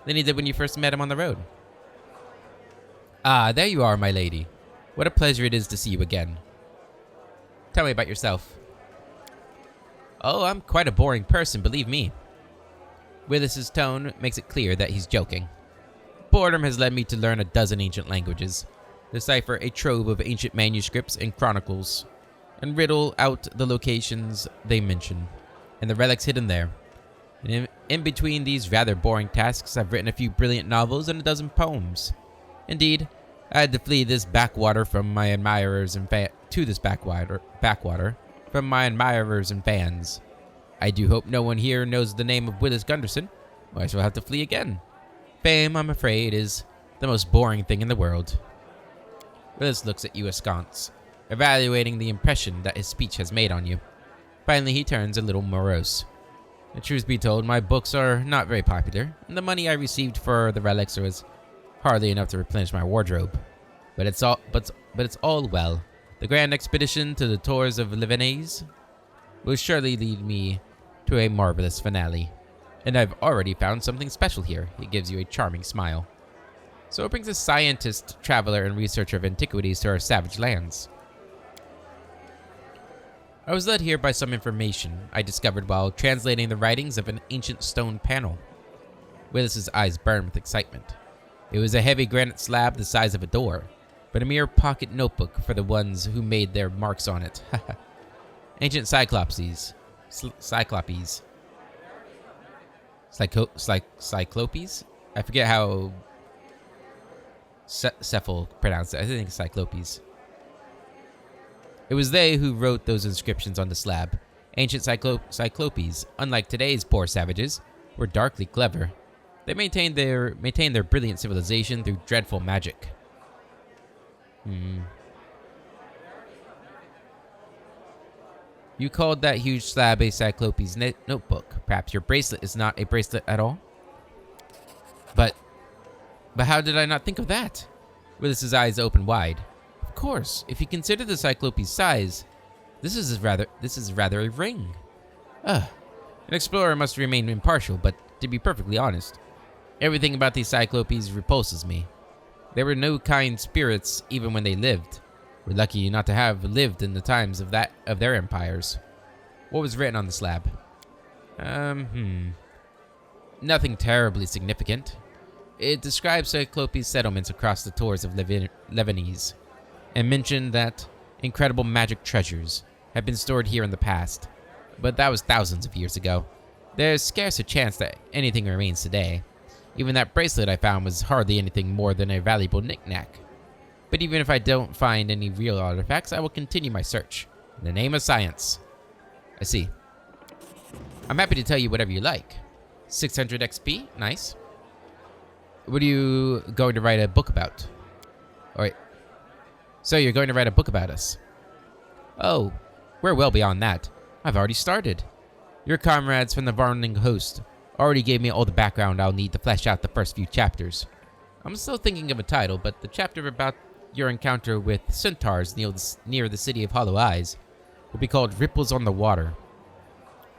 than he did when you first met him on the road. Ah, there you are, my lady. What a pleasure it is to see you again. Tell me about yourself. Oh, I'm quite a boring person, believe me. Willis's tone makes it clear that he's joking. Boredom has led me to learn a dozen ancient languages, decipher a trove of ancient manuscripts and chronicles, and riddle out the locations they mention, and the relics hidden there. And in between these rather boring tasks, I've written a few brilliant novels and a dozen poems. Indeed, I had to flee this backwater from my admirers and backwater from my admirers and fans. I do hope no one here knows the name of Willis Gunderson, or I shall have to flee again. Fame, I'm afraid, is the most boring thing in the world. Willis looks at you askance, evaluating the impression that his speech has made on you. Finally, he turns a little morose. The truth be told, my books are not very popular, and the money I received for the relics was hardly enough to replenish my wardrobe. But it's all well. The grand expedition to the Tours of Levenese will surely lead me to a marvelous finale. And I've already found something special here. He gives you a charming smile. So it brings a scientist, traveler, and researcher of antiquities to our savage lands. I was led here by some information I discovered while translating the writings of an ancient stone panel. Willis's eyes burned with excitement. It was a heavy granite slab the size of a door, but a mere pocket notebook for the ones who made their marks on it. Ancient Cyclopes. Cyclopes? I forget how Cephal pronounced it. I think it's Cyclopes. It was they who wrote those inscriptions on the slab. Ancient Cyclopes, unlike today's poor savages, were darkly clever. They maintained their brilliant civilization through dreadful magic. You called that huge slab a Cyclopes notebook. Perhaps your bracelet is not a bracelet at all? But how did I not think of that? Willis's eyes opened wide. Of course, if you consider the Cyclopes' size, this is rather a ring. An explorer must remain impartial, but to be perfectly honest, everything about these Cyclopes repulses me. They were no kind spirits even when they lived. We're lucky not to have lived in the times of their empires. What was written on the slab? Nothing terribly significant. It describes Cyclopes settlements across the Tours of Levenese, and mentioned that incredible magic treasures have been stored here in the past. But that was thousands of years ago. There's scarce a chance that anything remains today. Even that bracelet I found was hardly anything more than a valuable knick-knack. But even if I don't find any real artifacts, I will continue my search, in the name of science. I see. I'm happy to tell you whatever you like. 600 XP? Nice. what are you going to write a book about? Oh, wait. So you're going to write a book about us? Oh, we're well beyond that. I've already started. Your comrades from the Varnhold host already gave me all the background I'll need to flesh out the first few chapters. I'm still thinking of a title, but the chapter about your encounter with centaurs near the city of Hollow Eyes will be called Ripples on the Water.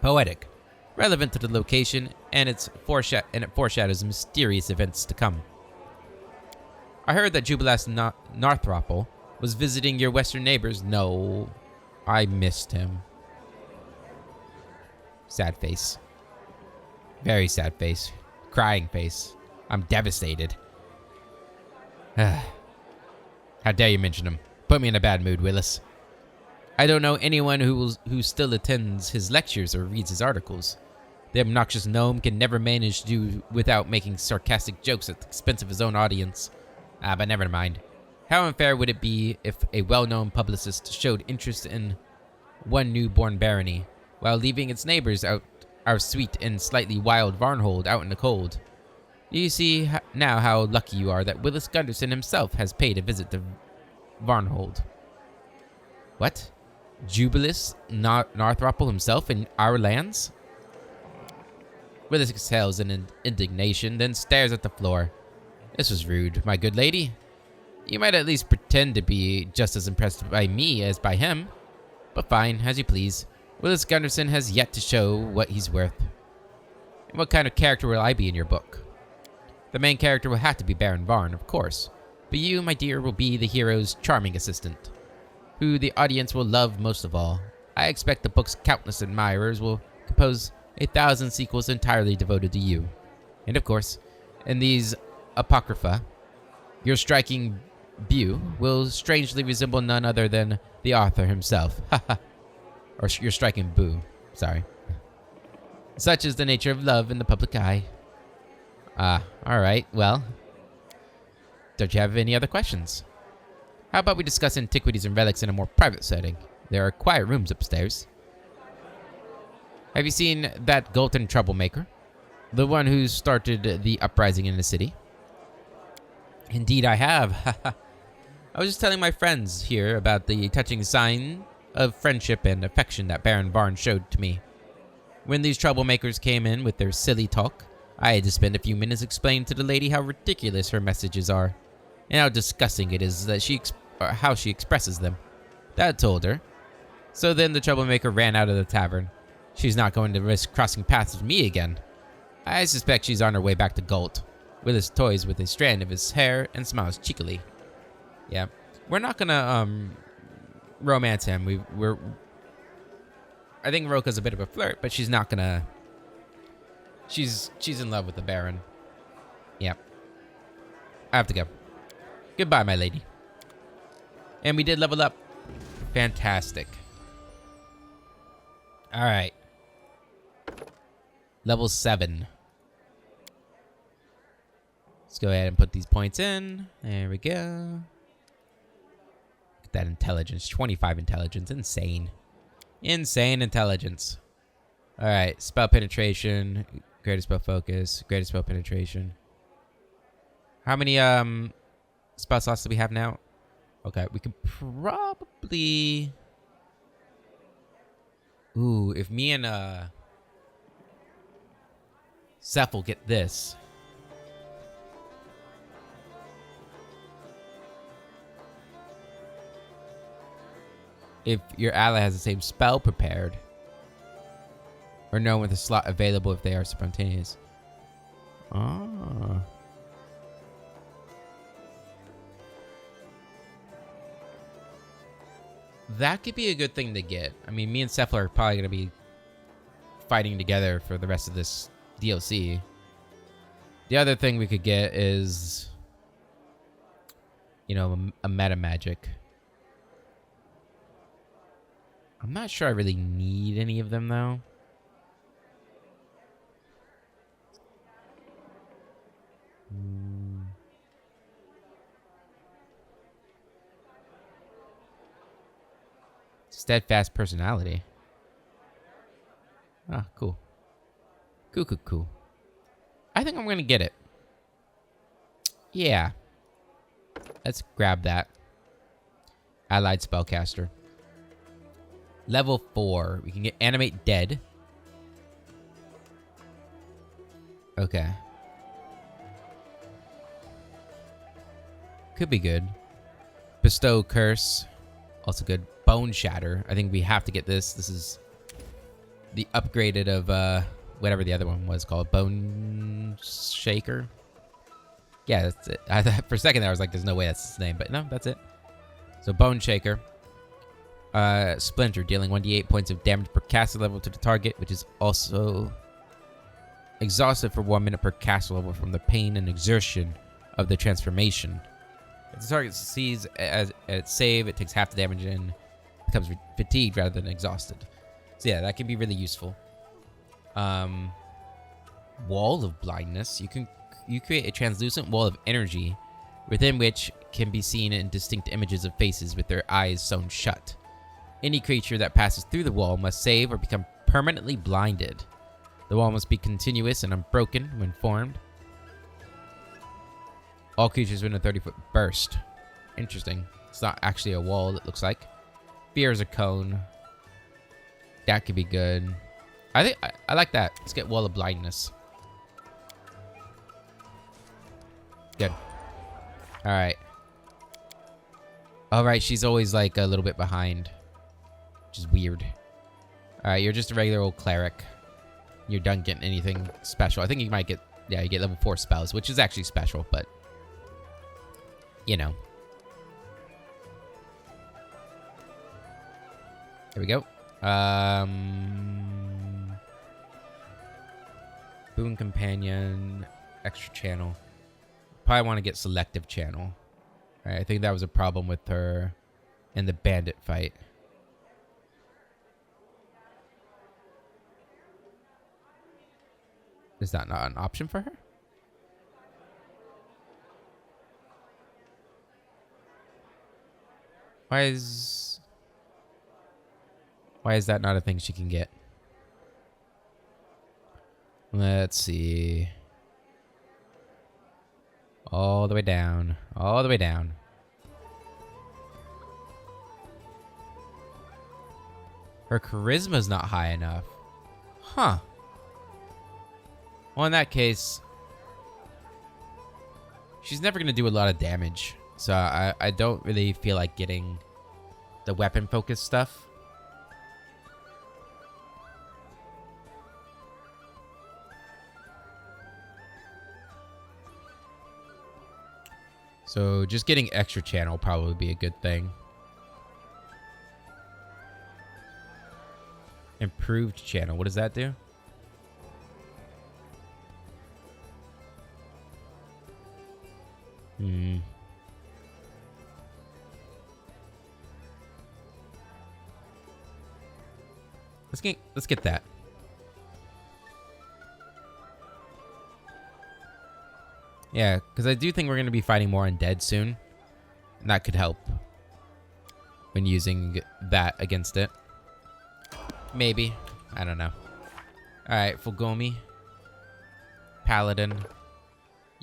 Poetic, relevant to the location, and it foreshadows mysterious events to come. I heard that Jubilas Narthropple was visiting your western neighbors. No, I missed him. Sad face. Very sad face. Crying face. I'm devastated. How dare you mention him? Put me in a bad mood, Willis. I don't know anyone who still attends his lectures or reads his articles. The obnoxious gnome can never manage to do without making sarcastic jokes at the expense of his own audience. But never mind. How unfair would it be if a well-known publicist showed interest in one newborn barony, while leaving its neighbors out our sweet and slightly wild Varnhold out in the cold? Do you see now how lucky you are that Willis Gunderson himself has paid a visit to Varnhold? What? Jubilis Narthropple himself in our lands? Willis exhales in indignation, then stares at the floor. This was rude, my good lady. You might at least pretend to be just as impressed by me as by him. But fine, as you please. Willis Gunderson has yet to show what he's worth. And what kind of character will I be in your book? The main character will have to be Baron Varn, of course. But you, my dear, will be the hero's charming assistant, who the audience will love most of all. I expect the book's countless admirers will compose 1,000 sequels entirely devoted to you. And of course, in these apocrypha, your striking beau will strangely resemble none other than the author himself. Or your striking boo. Sorry. Such is the nature of love in the public eye. Alright, well. Don't you have any other questions? How about we discuss antiquities and relics in a more private setting? There are quiet rooms upstairs. Have you seen that Golden troublemaker? The one who started the uprising in the city? Indeed I have. I was just telling my friends here about the touching sign of friendship and affection that Baron Varn showed to me. When these troublemakers came in with their silly talk, I had to spend a few minutes explaining to the lady how ridiculous her messages are, and how disgusting it is that how she expresses them. That told her. So then the troublemaker ran out of the tavern. She's not going to risk crossing paths with me again. I suspect she's on her way back to Galt. Willis toys with a strand of his hair and smiles cheekily. Yeah, we're not gonna romance him. I think Roka's a bit of a flirt, but she's not gonna. She's in love with the Baron. Yep. I have to go. Goodbye, my lady. And we did level up. Fantastic. All right. Level 7. Let's go ahead and put these points in. There we go. Get that intelligence. 25 intelligence. Insane. Insane intelligence. All right. Spell penetration. Greater spell focus. Greater spell penetration. How many spell slots do we have now? Okay. We could probably... Ooh, if me and Seth will get this. If your ally has the same spell prepared, or know with a slot available if they are spontaneous. Ah. That could be a good thing to get. I mean, me and Seth are probably going to be fighting together for the rest of this DLC. The other thing we could get is, you know, a meta magic. I'm not sure I really need any of them, though. Steadfast personality. Ah, cool. Cool. I think I'm going to get it. Yeah. Let's grab that. Allied spellcaster. Level 4. We can get animate dead. Okay. Could be good. Bestow curse. Also good. Bone shatter. I think we have to get this. This is the upgraded of whatever the other one was called. Bone shaker. Yeah, that's it. For a second there I was like, there's no way that's his name, but no, that's it. So bone shaker. Splinter, dealing 1d8 points of damage per caster level to the target, which is also exhausted for 1 minute per caster level from the pain and exertion of the transformation. If the target succeeds at its save, it takes half the damage and becomes fatigued rather than exhausted. So yeah, that can be really useful. Wall of blindness. You create a translucent wall of energy within which can be seen indistinct images of faces with their eyes sewn shut. Any creature that passes through the wall must save or become permanently blinded. The wall must be continuous and unbroken when formed. All creatures within a 30-foot burst. Interesting. It's not actually a wall, it looks like. Fear is a cone. That could be good. I think I like that. Let's get Wall of Blindness. Good. Alright. Alright, she's always like a little bit behind. Which is weird. Alright, you're just a regular old cleric. You're done getting anything special. I think you might get... Yeah, you get level 4 spells, which is actually special, but... You know. Here we go. Boon Companion. Extra channel. Probably want to get selective channel. Alright, I think that was a problem with her in the bandit fight. Is that not an option for her? Why is that not a thing she can get? Let's see. All the way down. All the way down. Her charisma's not high enough. Huh. Well, in that case, she's never going to do a lot of damage. So I don't really feel like getting the weapon-focused stuff. So just getting extra channel will probably be a good thing. Improved channel. What does that do? Let's get that. Yeah, because I do think we're going to be fighting more undead soon. And that could help when using that against it. Maybe. I don't know. Alright, Fulgomi. Paladin.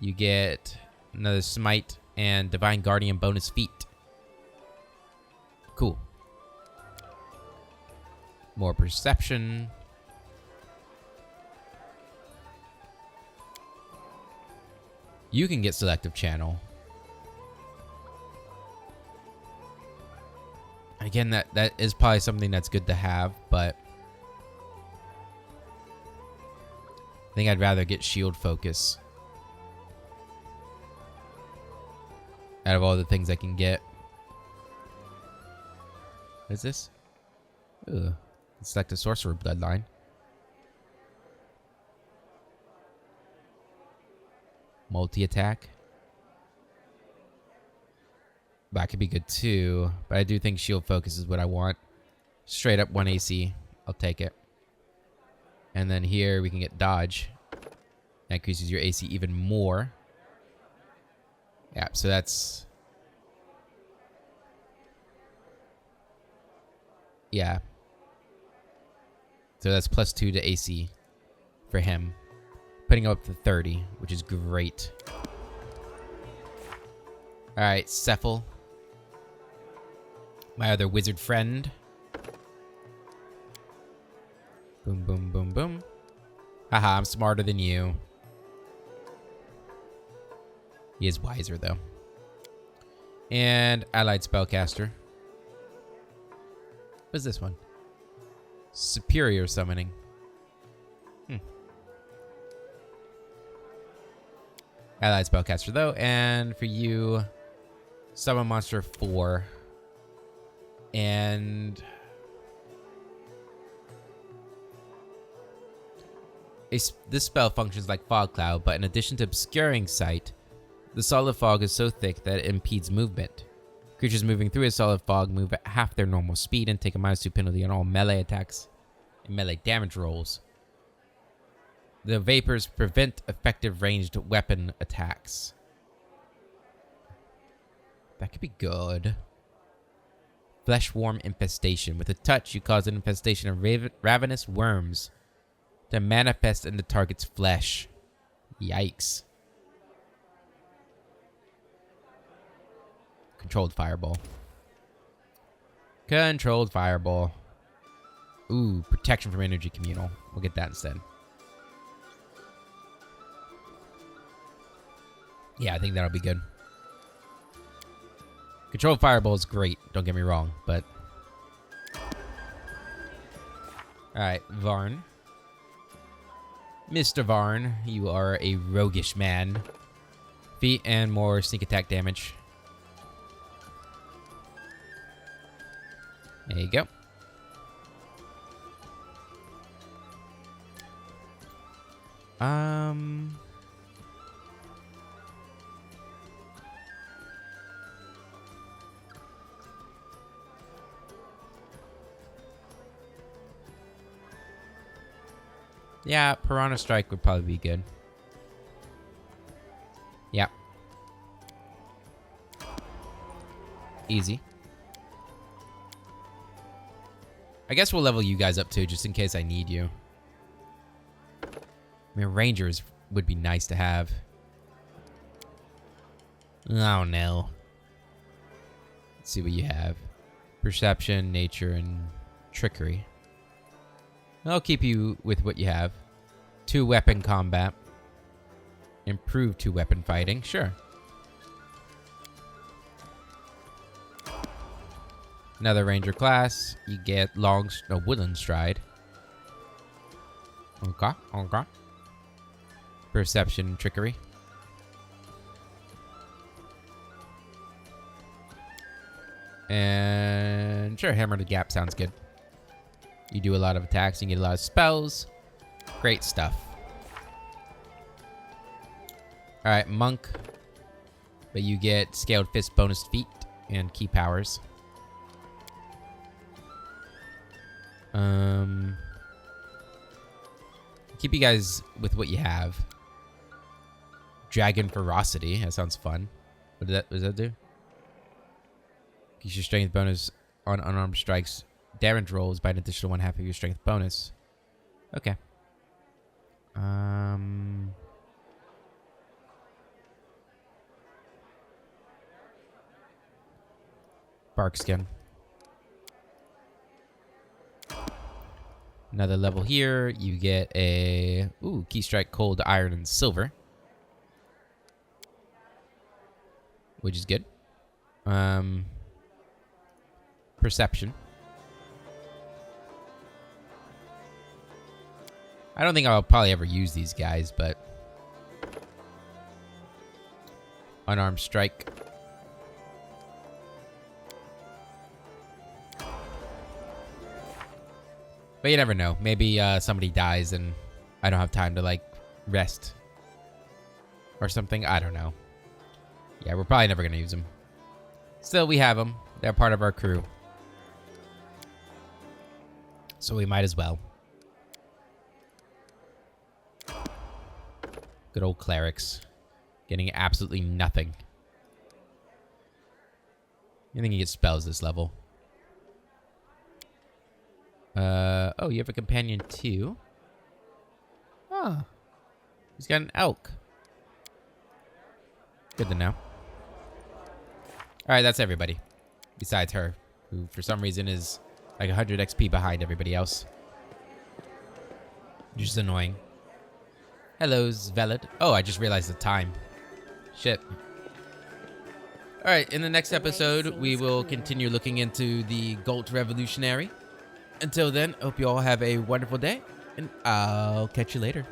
You get another Smite and Divine Guardian bonus feat. Cool. More perception. You can get selective channel. Again, that is probably something that's good to have, but I think I'd rather get shield focus out of all the things I can get. What is this? Ugh. Select a sorcerer bloodline. Multi-attack. That could be good too, but I do think shield focus is what I want. Straight up 1 AC. I'll take it. And then here we can get dodge. That increases your AC even more. Yeah, so that's... Yeah. So that's +2 to AC for him. Putting him up to 30, which is great. Alright, Cephal. My other wizard friend. Boom, boom, boom, boom. Haha, I'm smarter than you. He is wiser, though. And allied spellcaster. What's this one? Superior summoning. Allied spellcaster, though. And for you, summon monster 4. And this spell functions like fog cloud, but in addition to obscuring sight, the solid fog is so thick that it impedes movement. Creatures moving through a solid fog move at half their normal speed and take a -2 penalty on all melee attacks and melee damage rolls. The vapors prevent effective ranged weapon attacks. That could be good. Fleshworm infestation. With a touch, you cause an infestation of ravenous worms to manifest in the target's flesh. Yikes. Controlled fireball. Controlled fireball. Ooh, protection from energy communal. We'll get that instead. Yeah, I think that'll be good. Controlled fireball is great, don't get me wrong, but... Alright, Varn. Mr. Varn, you are a roguish man. Feet and more sneak attack damage. There you go. Yeah, Piranha Strike would probably be good. Yeah. Easy. I guess we'll level you guys up too, just in case I need you. I mean, Rangers would be nice to have. Oh no. Let's see what you have. Perception, nature, and trickery. I'll keep you with what you have. 2-weapon combat. Improved 2-weapon fighting. Sure. Another ranger class. You get woodland stride. Okay. Okay. Perception and trickery. And sure, hammer the gap sounds good. You do a lot of attacks, you get a lot of spells. Great stuff. Alright, monk. But you get scaled fist bonus feet and key powers. Keep you guys with what you have. Dragon ferocity, that sounds fun. What does that do? Gives your strength bonus on unarmed strikes. Damage rolls by an additional 1/2 of your strength bonus. Okay. Bark skin. Another level here. You get a key strike, cold, iron, and silver, which is good. Perception. I don't think I'll probably ever use these guys, but... Unarmed strike. But you never know. Maybe somebody dies and I don't have time to, like, rest. Or something. I don't know. Yeah, we're probably never going to use them. Still, we have them. They're part of our crew. So we might as well. Good old clerics. Getting absolutely nothing. I think you get spells this level. Oh, you have a companion too? Oh. He's got an elk. Good to know. All right, that's everybody. Besides her, who for some reason is like 100 XP behind everybody else. Just annoying. Hello, Velid. Oh, I just realized the time. Shit. All right, in the next episode, we will continue looking into the Gold Revolutionary. Until then, hope you all have a wonderful day, and I'll catch you later.